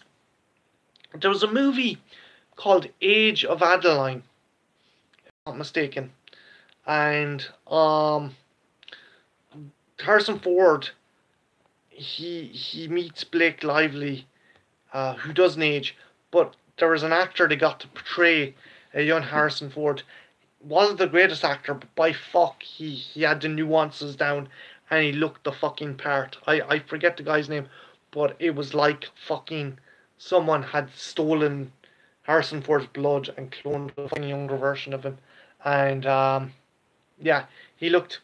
Speaker 1: there was a movie called Age of Adeline, if I'm not mistaken, and Harrison Ford, he meets Blake Lively, who doesn't age, but there was an actor they got to portray a young Harrison Ford. Wasn't the greatest actor, but by fuck, he had the nuances down, and he looked the fucking part. I forget the guy's name, but it was like fucking someone had stolen Harrison Ford's blood and cloned a fucking younger version of him. And yeah, he looked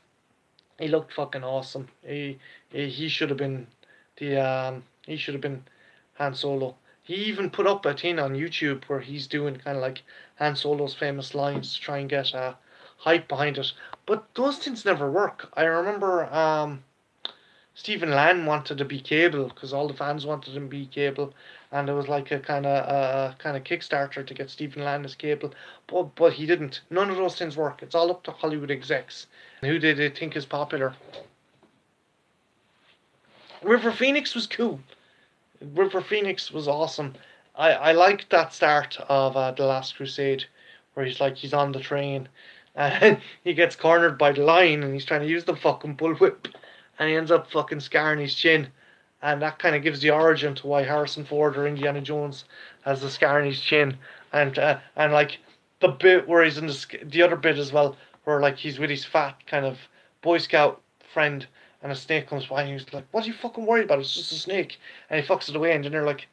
Speaker 1: he looked fucking awesome. He should have been he should have been Han Solo. He even put up a thing on YouTube where he's doing kind of like Han Solo's famous lines to try and get hype behind it. But those things never work. I remember Stephen Lan wanted to be Cable because all the fans wanted him to be Cable, and there was like a kind of Kickstarter to get Stephen Lan as Cable, but he didn't. None of those things work. It's all up to Hollywood execs. And who do they think is popular? River Phoenix was cool. River Phoenix was awesome. I liked that start of The Last Crusade, where he's on the train, and he gets cornered by the lion, and he's trying to use the fucking bullwhip, and he ends up fucking scarring his chin, and that kind of gives the origin to why Harrison Ford or Indiana Jones has the scar in his chin, and like the bit where he's in the other bit as well, where like he's with his fat kind of Boy Scout friend, and a snake comes by, and he's like, "What are you fucking worried about? It's just a snake," and he fucks it away, and then they're like,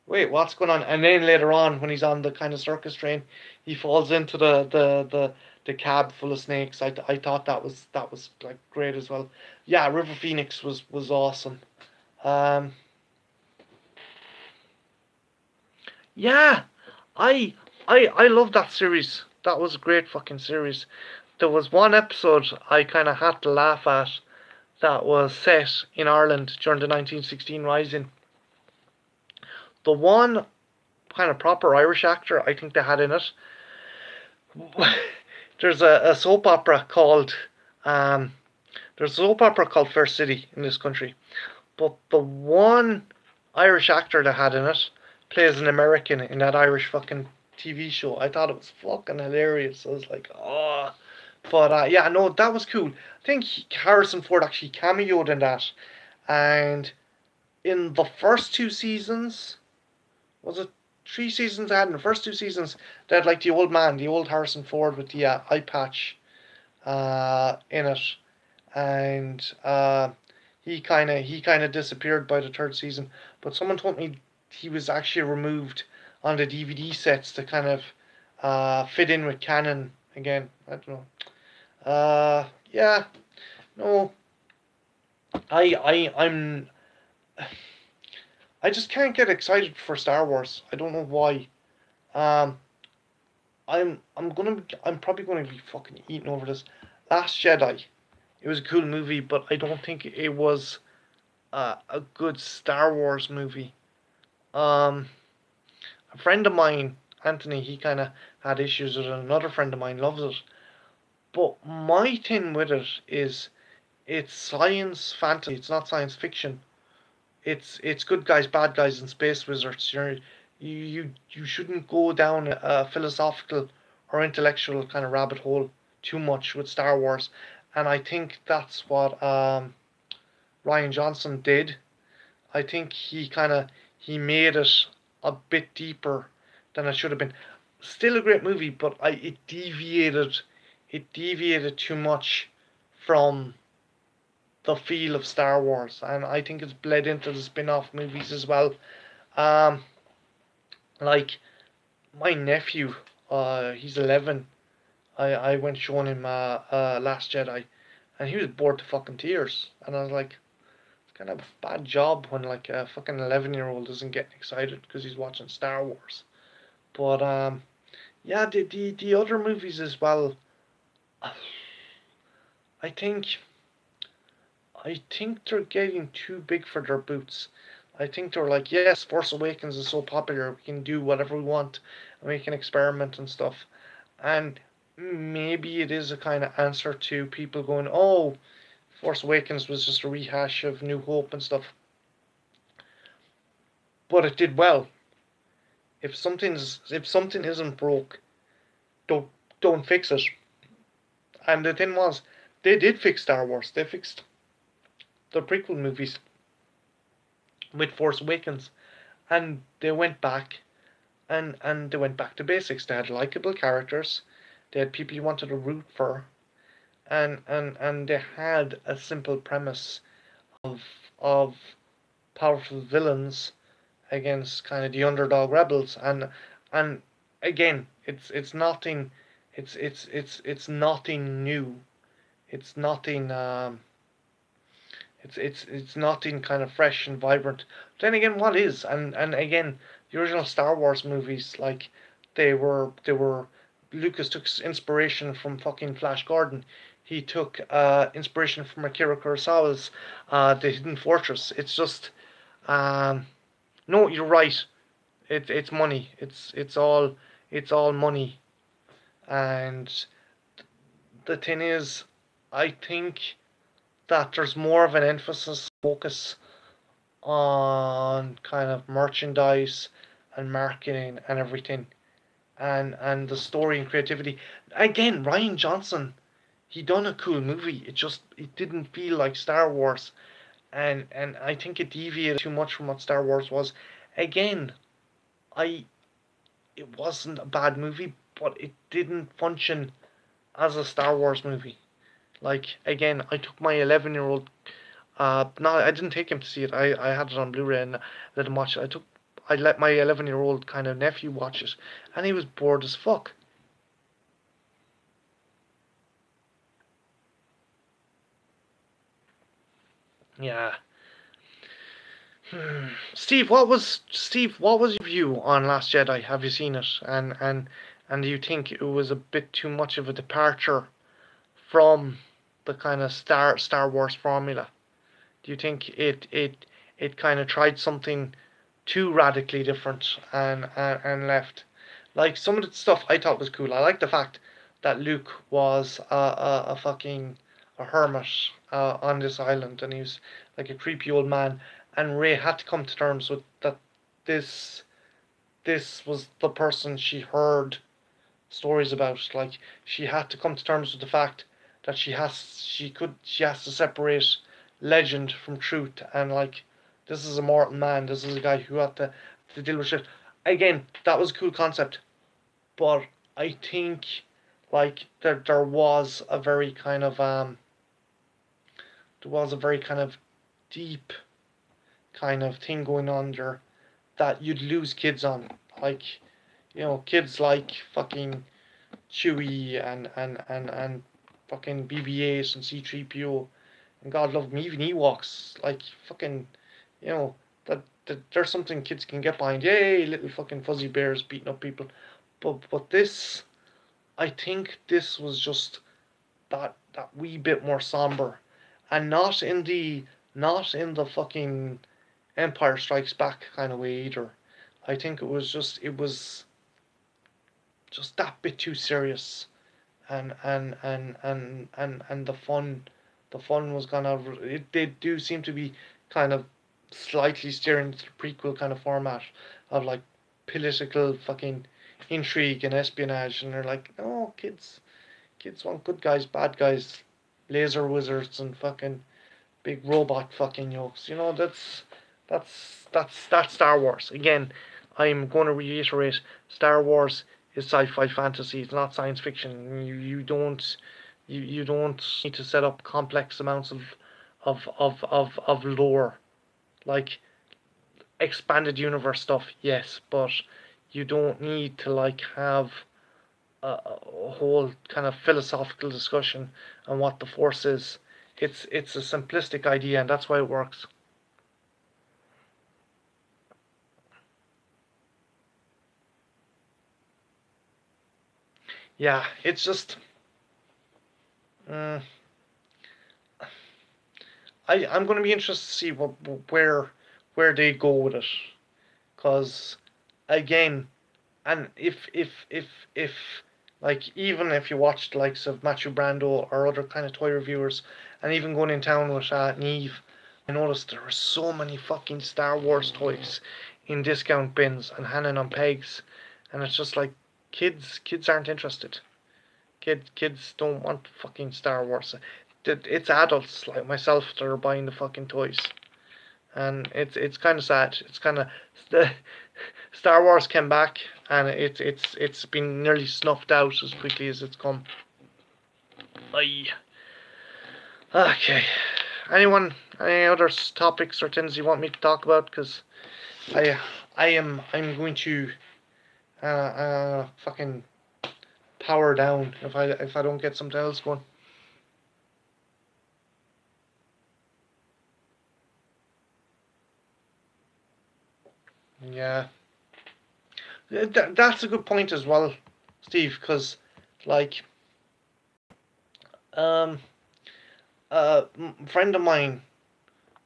Speaker 1: "Wait, what's going on?" And then later on, when he's on the kind of circus train, he falls into the cab full of snakes. I thought that was like great as well. Yeah, River Phoenix was awesome. Um, yeah, I I love that series. That was a great fucking series. There was one episode I kind of had to laugh at that was set in Ireland during the 1916 Rising. The one kind of proper Irish actor I think they had in it. There's a soap opera called um, there's a soap opera called Fair City in this country, but the one Irish actor they had in it plays an American in that Irish fucking TV show. I thought it was fucking hilarious. I was like, oh, but yeah, no, that was cool. I think Harrison Ford actually cameoed in that, and in the first two seasons, was it 3 seasons they had? In the first 2 seasons, they had like the old man, the old Harrison Ford with the eye patch in it, and he kind of disappeared by the third season. But someone told me he was actually removed on the DVD sets to kind of fit in with canon again. I don't know. Yeah, no, I'm I just can't get excited for Star Wars. I don't know why. Um, I'm probably gonna be fucking eating over this. Last Jedi. It was a cool movie, but I don't think it was a good Star Wars movie. Um, a friend of mine, Anthony, he kind of had issues with it. Another friend of mine loves it. But my thing with it is it's science fantasy. It's not science fiction. It's good guys, bad guys, and space wizards. You shouldn't go down a philosophical or intellectual kind of rabbit hole too much with Star Wars, and I think that's what Ryan Johnson did. I think he made it a bit deeper than it should have been. Still a great movie, but it deviated too much from the feel of Star Wars, and I think it's bled into the spin-off movies as well. Um, like my nephew, he's 11. I went showing him Last Jedi, and he was bored to fucking tears. And I was like, it's kind of a bad job when like a fucking 11-year-old isn't getting excited because he's watching Star Wars. But yeah, the other movies as well. I think I think they're getting too big for their boots. I think they're like, yes, Force Awakens is so popular, we can do whatever we want, and we can experiment and stuff. And maybe it is a kind of answer to people going, oh, Force Awakens was just a rehash of New Hope and stuff. But it did well. If something isn't broke, don't don't fix it. And the thing was, they did fix Star Wars. They fixed the prequel movies with Force Awakens, and they went back and they went back to basics. They had likable characters, they had people you wanted to root for, and they had a simple premise of of powerful villains against kind of the underdog rebels, and again, it's nothing, it's nothing new, it's nothing it's nothing kind of fresh and vibrant. Then again, what is? And again, the original Star Wars movies, like they were Lucas took inspiration from fucking Flash Gordon. He took inspiration from Akira Kurosawa's The Hidden Fortress. It's just no, you're right. It's money. It's all money. And the thing is, I think that there's more of an emphasis focus on kind of merchandise and marketing and everything, and the story and creativity. Again, Rian Johnson, he done a cool movie. It didn't feel like Star Wars, and I think it deviated too much from what Star Wars was. Again, I it wasn't a bad movie, but it didn't function as a Star Wars movie. Like again, I took my 11-year-old. No, I didn't take him to see it. I had it on Blu-ray and let him watch it. I let my 11-year-old kind of nephew watch it, and he was bored as fuck. Yeah. Steve? What was your view on Last Jedi? Have you seen it? And do you think it was a bit too much of a departure from the kind of Star Wars formula? Do you think it kind of tried something too radically different and left? Like some of the stuff I thought was cool. I like the fact that Luke was a fucking a hermit on this island, and he was like a creepy old man, and Ray had to come to terms with that. This this was the person she heard stories about. Like she had to come to terms with the fact that she has to separate legend from truth, and like this is a mortal man. This is a guy who had to deal with shit. Again, that was a cool concept, but I think like there was a very kind of deep kind of thing going on there that you'd lose kids on. Like, kids like fucking Chewie and fucking BB-8 and C-3PO and God love them, even Ewoks. Like fucking, you know that there's something kids can get behind. Yay, little fucking fuzzy bears beating up people. But this, I think this was just that wee bit more somber, and not in the fucking Empire Strikes Back kind of way either. I think it was just that bit too serious, and the fun was kind of they do seem to be kind of slightly steering to the prequel kind of format of like political fucking intrigue and espionage, and they're like, no, kids want good guys, bad guys, laser wizards, and fucking big robot fucking yokes. That's Star Wars. Again, I'm going to reiterate: Star Wars is sci-fi fantasy. It's not science fiction. You don't need to set up complex amounts of lore, like expanded universe stuff. Yes, but you don't need to like have a whole kind of philosophical discussion on what the force is. It's a simplistic idea, and that's why it works. Yeah, it's just mm, I'm going to be interested to see where they go with it, cause again, and if like even if you watched the likes of Matthew Brando or other kind of toy reviewers, and even going in town with Neve, I noticed there are so many fucking Star Wars toys in discount bins and hanging on pegs, and it's just like kids aren't interested. Kids don't want fucking Star Wars. It's adults like myself that are buying the fucking toys, and it's kind of sad. It's kind of the Star Wars came back, and it's been nearly snuffed out as quickly as it's come. Aye. Okay. Anyone Any other topics or things you want me to talk about? Because I'm going to fucking power down if I don't get something else going. Yeah, that's a good point as well, Steve. Because like um a friend of mine,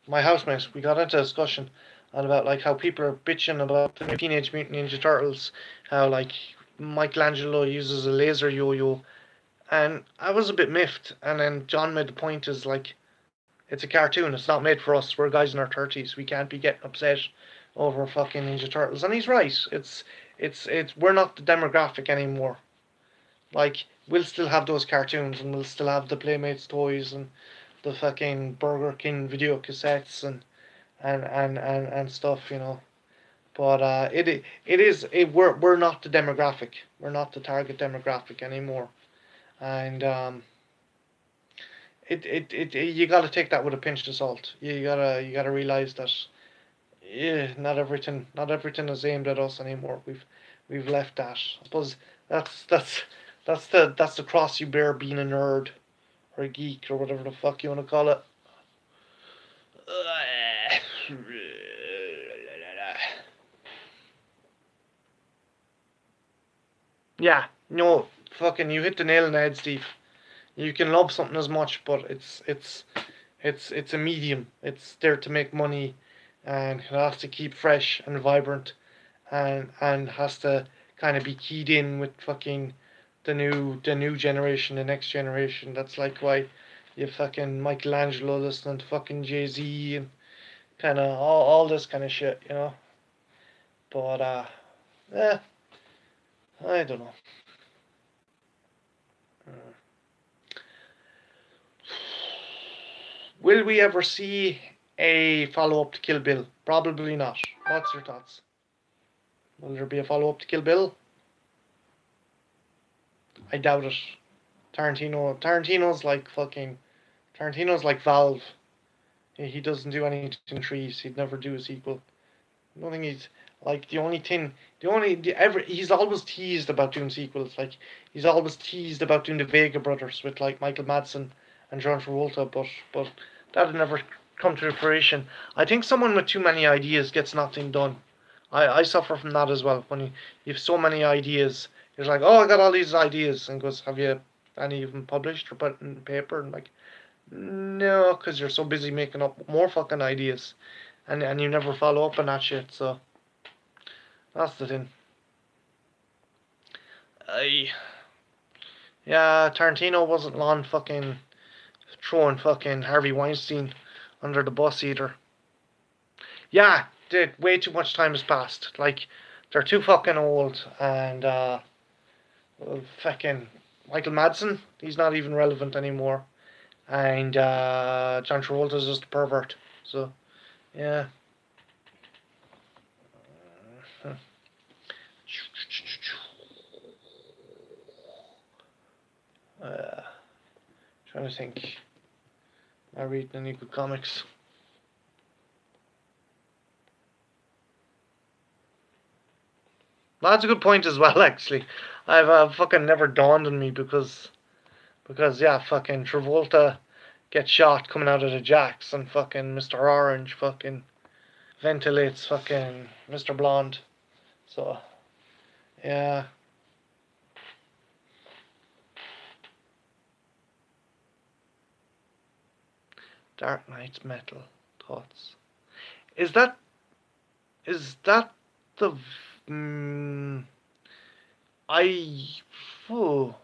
Speaker 1: my housemate, we got into a discussion about like how people are bitching about the Teenage Mutant Ninja Turtles, how like Michelangelo uses a laser yo-yo, and I was a bit miffed. And then John made the point is like, it's a cartoon. It's not made for us. We're guys in our 30s. We can't be getting upset over fucking Ninja Turtles. And he's right. It's we're not the demographic anymore. Like we'll still have those cartoons, and we'll still have the Playmates toys and the fucking Burger King video cassettes and stuff, you know. But we're not the demographic. We're not the target demographic anymore. And you got to take that with a pinch of salt. You gotta realize that yeah, not everything is aimed at us anymore. We've left that. I suppose that's the cross you bear being a nerd or a geek or whatever the fuck you want to call it. Yeah, no, fucking you hit the nail on the head, Steve. You can love something as much, but it's a medium. It's there to make money, and it has to keep fresh and vibrant, and has to kind of be keyed in with fucking the new generation, the next generation. That's like why you fucking Michelangelo listening to fucking Jay-Z and kind of all this kind of shit, you know. But eh, I don't know. Uh, Will we ever see a follow up to Kill Bill? Probably not. What's your thoughts? Will there be a follow up to Kill Bill? I doubt it. Tarantino's like Valve. He doesn't do anything trees. He'd never do a sequel. I don't think he's like he's always teased about doing sequels. Like he's always teased about doing the Vega brothers with like Michael Madsen and John Travolta, but that would never come to fruition. I think someone with too many ideas gets nothing done. I suffer from that as well. When you have so many ideas, you're like, oh, I got all these ideas, and goes, have you any of them published or put in paper? And like, no, because you're so busy making up more fucking ideas, and you never follow up on that shit. So that's the thing. I Yeah, Tarantino wasn't long fucking throwing fucking Harvey Weinstein under the bus either. Yeah, did way too much time has passed. Like they're too fucking old, and fucking Michael Madsen, he's not even relevant anymore, and John Travolta's just a pervert. So yeah. Uh, Trying to think. Am I reading any good comics? Well, that's a good point as well. Actually, I've fucking never dawned on me because yeah, fucking Travolta gets shot coming out of the jacks, and fucking Mr. Orange fucking ventilates fucking Mr. Blonde. So yeah, Dark Knight's metal thoughts. Is that is that the I oh,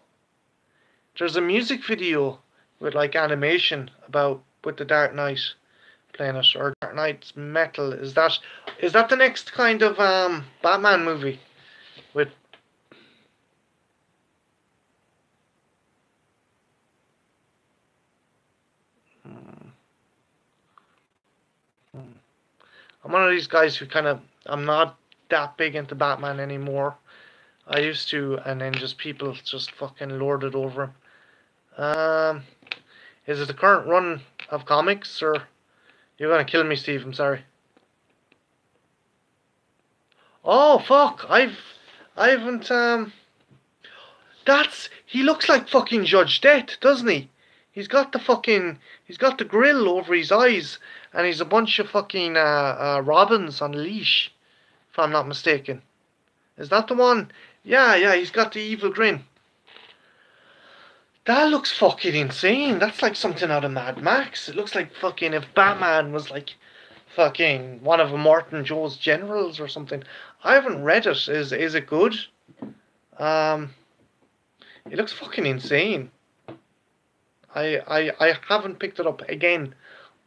Speaker 1: there's a music video with like animation about with the Dark Knight playing it, or Dark Knight's metal. Is that the next kind of Batman movie with hmm, hmm. I'm one of these guys who kind of I'm not that big into Batman anymore. I used to, and then just people just fucking lorded over him. Is it the current run of comics or You're gonna kill me, Steve. I'm sorry. Oh fuck! I haven't he looks like fucking Judge Death, doesn't he? He's got the grill over his eyes, and he's a bunch of fucking robins on a leash, if I'm not mistaken. Is that the one? Yeah, yeah. He's got the evil grin. That looks fucking insane. That's like something out of Mad Max. It looks like fucking if Batman was like fucking one of Martin Joe's generals or something. I haven't read it. Is it good? Um, it looks fucking insane. I haven't picked it up again.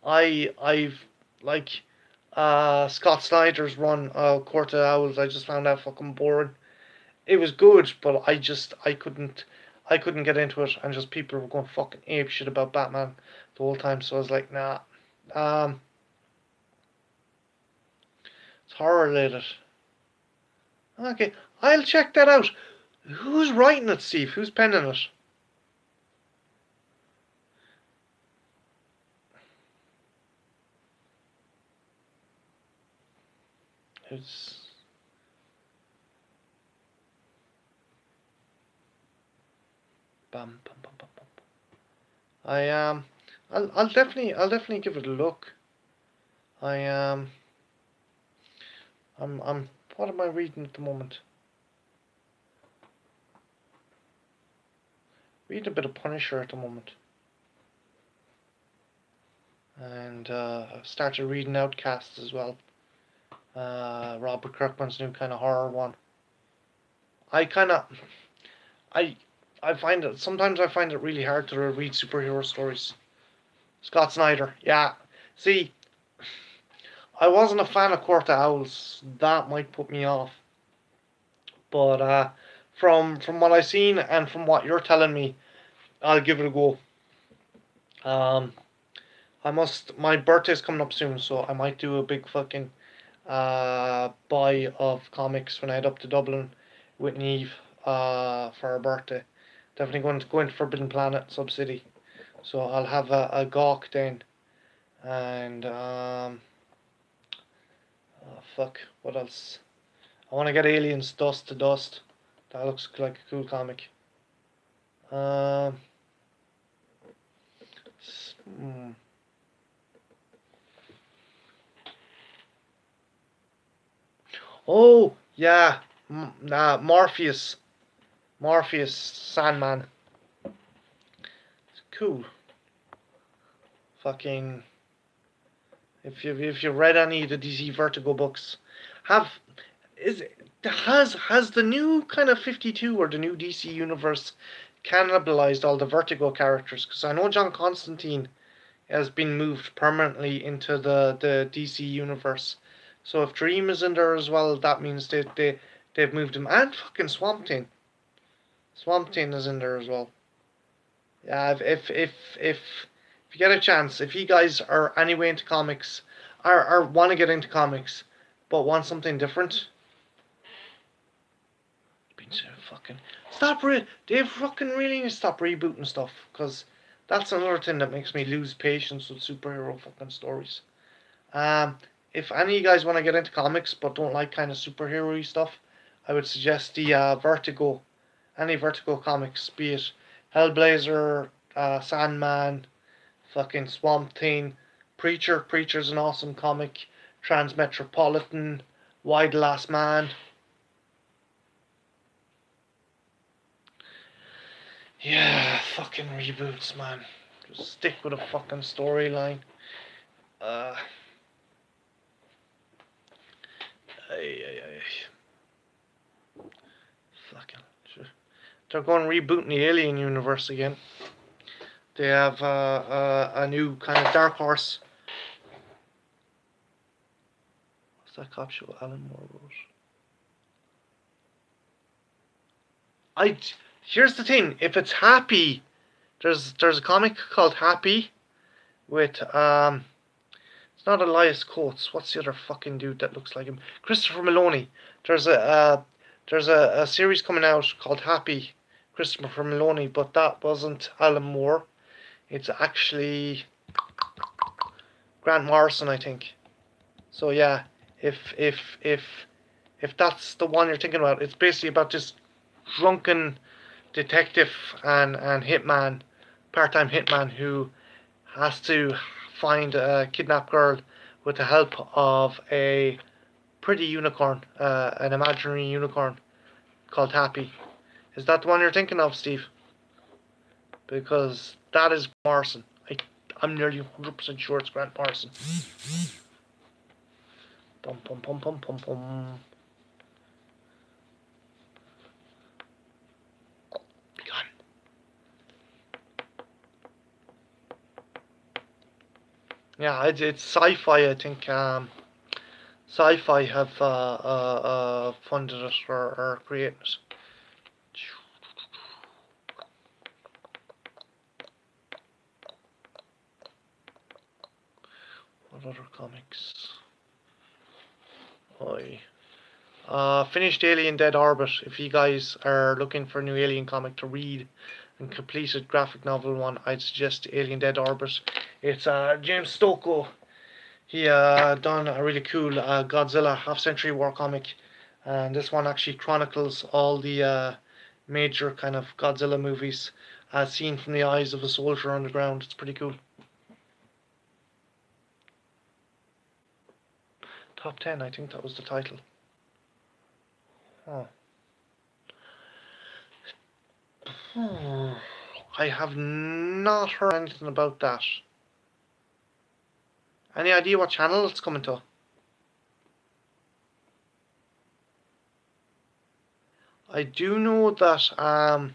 Speaker 1: I've like Scott Snyder's run Court of Owls. I just found that fucking boring. It was good, but I couldn't get into it, and just people were going fucking ape shit about Batman the whole time. So I was like, nah. Um, it's horror related. Okay, I'll check that out. Who's writing it, Steve? Who's penning it? It's bam, bam, bam, bam, bam. I'll definitely give it a look. I what am I reading at the moment? Reading a bit of Punisher at the moment. And I've started reading Outcast as well. Robert Kirkman's new kind of horror one. I kind of, I, I find it sometimes I find it really hard to read superhero stories. Scott Snyder, yeah. See, I wasn't a fan of Court of Owls. That might put me off. But from what I've seen and from what you're telling me, I'll give it a go. Um, my birthday's coming up soon, so I might do a big fucking buy of comics when I head up to Dublin with Neve for her birthday. Definitely going to go into Forbidden Planet Sub City, so I'll have a gawk then. And fuck, what else? I want to get Aliens Dust to Dust. That looks like a cool comic. Um, hmm. Oh yeah, Morpheus. Morpheus, Sandman. It's cool. Fucking. If you read any of the DC Vertigo books, have is has the new kind of 52 or the new DC universe cannibalized all the Vertigo characters? Because I know John Constantine has been moved permanently into the DC universe. So if Dream is in there as well, that means they've moved him, and fucking Swamp Thing. Swamp Thing is in there as well. Yeah, if you get a chance, if you guys are anyway into comics, or want to get into comics, but want something different, been so fucking they fucking really need to stop rebooting stuff, because that's another thing that makes me lose patience with superhero fucking stories. Um, if any of you guys want to get into comics but don't like kind of superhero stuff, I would suggest the Vertigo, any Vertigo comics, be it Hellblazer, Sandman, fucking Swamp Thing, Preacher. Preacher's an awesome comic. Transmetropolitan, Y the Last Man. Yeah, fucking reboots, man. Just stick with a fucking storyline. Uh, fucking. They're going rebooting the Alien universe again. They have a new kind of Dark Horse. What's that cop show Alan Moore wrote? Here's the thing. If it's Happy, there's a comic called Happy with it's not Elias Coates. What's the other fucking dude that looks like him? Christopher Maloney. There's a series coming out called Happy, Christopher Maloney, but that wasn't Alan Moore. It's actually Grant Morrison, I think. So yeah, if that's the one you're thinking about, it's basically about this drunken detective and hitman, part-time hitman who has to find a kidnapped girl with the help of a pretty unicorn, an imaginary unicorn called Happy. Is that the one you're thinking of, Steve? Because that is Morrison. I'm nearly 100% sure it's Grant Morrison. Pum pum pum pum pum pum. Yeah, it's sci-fi. I think sci-fi have funded it or created it. What other comics? Finished Alien Dead Orbit. If you guys are looking for a new Alien comic to read and completed graphic novel one, I'd suggest Alien Dead Orbit. It's James Stokoe. He done a really cool Godzilla half-century war comic, and this one actually chronicles all the major kind of Godzilla movies as seen from the eyes of a soldier on the ground. It's pretty cool. Top 10, I think that was the title. Oh. I have not heard anything about that. Any idea what channel it's coming to? I do know that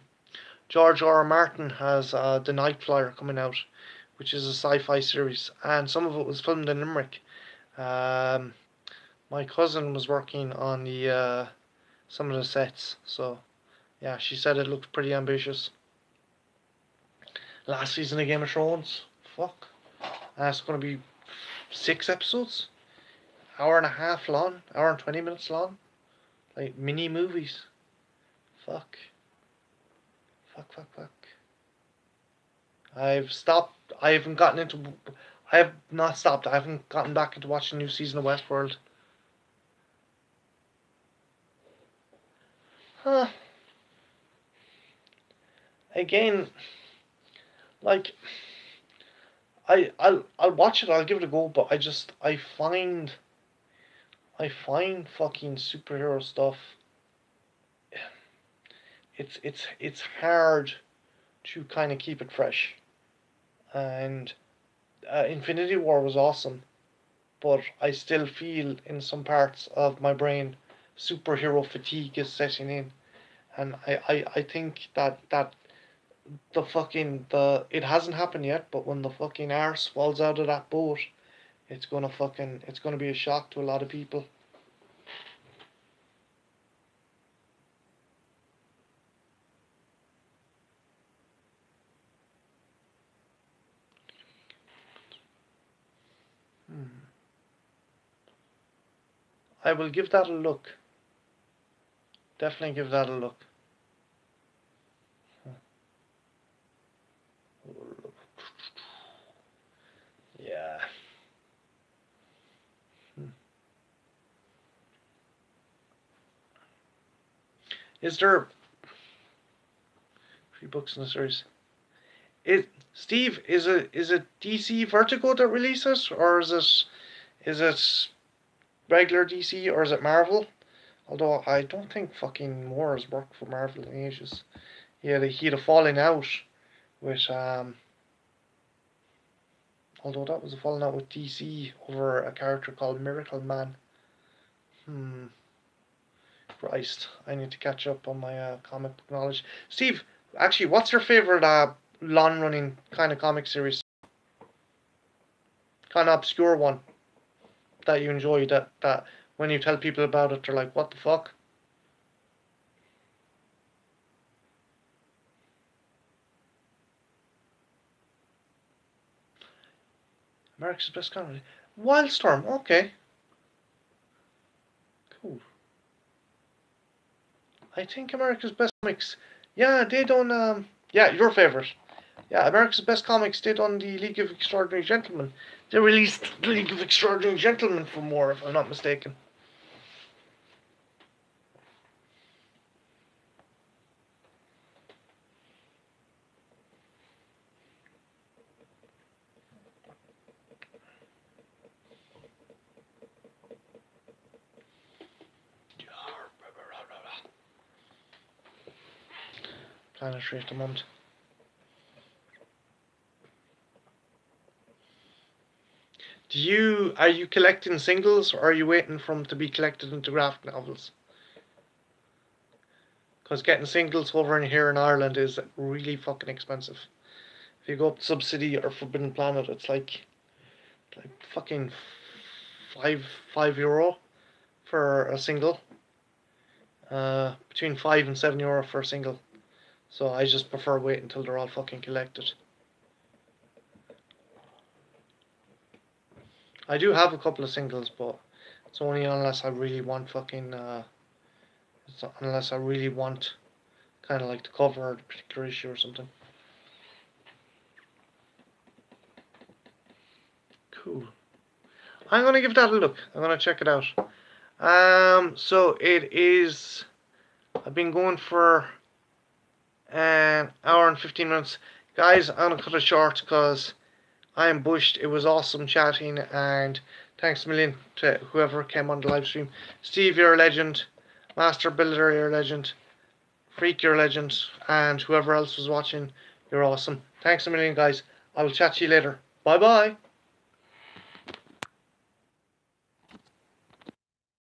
Speaker 1: George R. R. Martin has The Night Flyer coming out, which is a sci-fi series, and some of it was filmed in Limerick. My cousin was working on the some of the sets, so yeah, she said it looked pretty ambitious. Last season of Game of Thrones, fuck, it's going to be 6 episodes, hour and a half long, hour and 20 minutes long, like mini movies. Fuck. Fuck, fuck, fuck. I've stopped. I haven't gotten into. I have not stopped. I haven't gotten back into watching a new season of Westworld. Huh. Again, like, I'll watch it. I'll give it a go. But I find fucking superhero stuff. It's hard to kind of keep it fresh. And Infinity War was awesome, but I still feel in some parts of my brain superhero fatigue is setting in, and I think that the it hasn't happened yet, but when the fucking arse falls out of that boat, it's gonna be a shock to a lot of people. Hmm. I will give that a look. Definitely give that a look. Yeah. Hmm. Is there 3 books in the series? Is Steve? Is it DC Vertigo that releases, or is it regular DC, or is it Marvel? Although I don't think fucking Moore has worked for Marvel in ages. He had a falling out with although that was a falling out with DC over a character called Miracle Man. Hmm. Christ, I need to catch up on my comic book knowledge. Steve, actually, what's your favorite long running kind of comic series? Kind of obscure one that you enjoy that when you tell people about it, they're like, "What the fuck?" America's Best Comic. Wildstorm. Okay, cool. I think America's Best Comics. Yeah, they don't. Yeah, your favorite. Yeah, America's Best Comics did on the League of Extraordinary Gentlemen. They released the League of Extraordinary Gentlemen for more, if I'm not mistaken. Planetary at the moment. Are you collecting singles, or are you waiting for them to be collected into graphic novels? Because getting singles over in here in Ireland is really fucking expensive. If you go up to Subsidy or Forbidden Planet, it's like fucking five euro for a single. Between €5 and €7 for a single. So I just prefer waiting until they're all fucking collected. I do have a couple of singles, but it's only unless I really want fucking unless I really want kind of like the cover of the particular issue or something. Cool. I'm gonna give that a look. I'm gonna check it out. So it is. I've been going for an hour and 15 minutes, guys. I'm gonna cut it short because I am bushed. It was awesome chatting, and thanks a million to whoever came on the live stream. Steve, you're a legend. Master Builder, you're a legend. Freak, you're a legend. And whoever else was watching, you're awesome. Thanks a million, guys. I will chat to you later. Bye bye.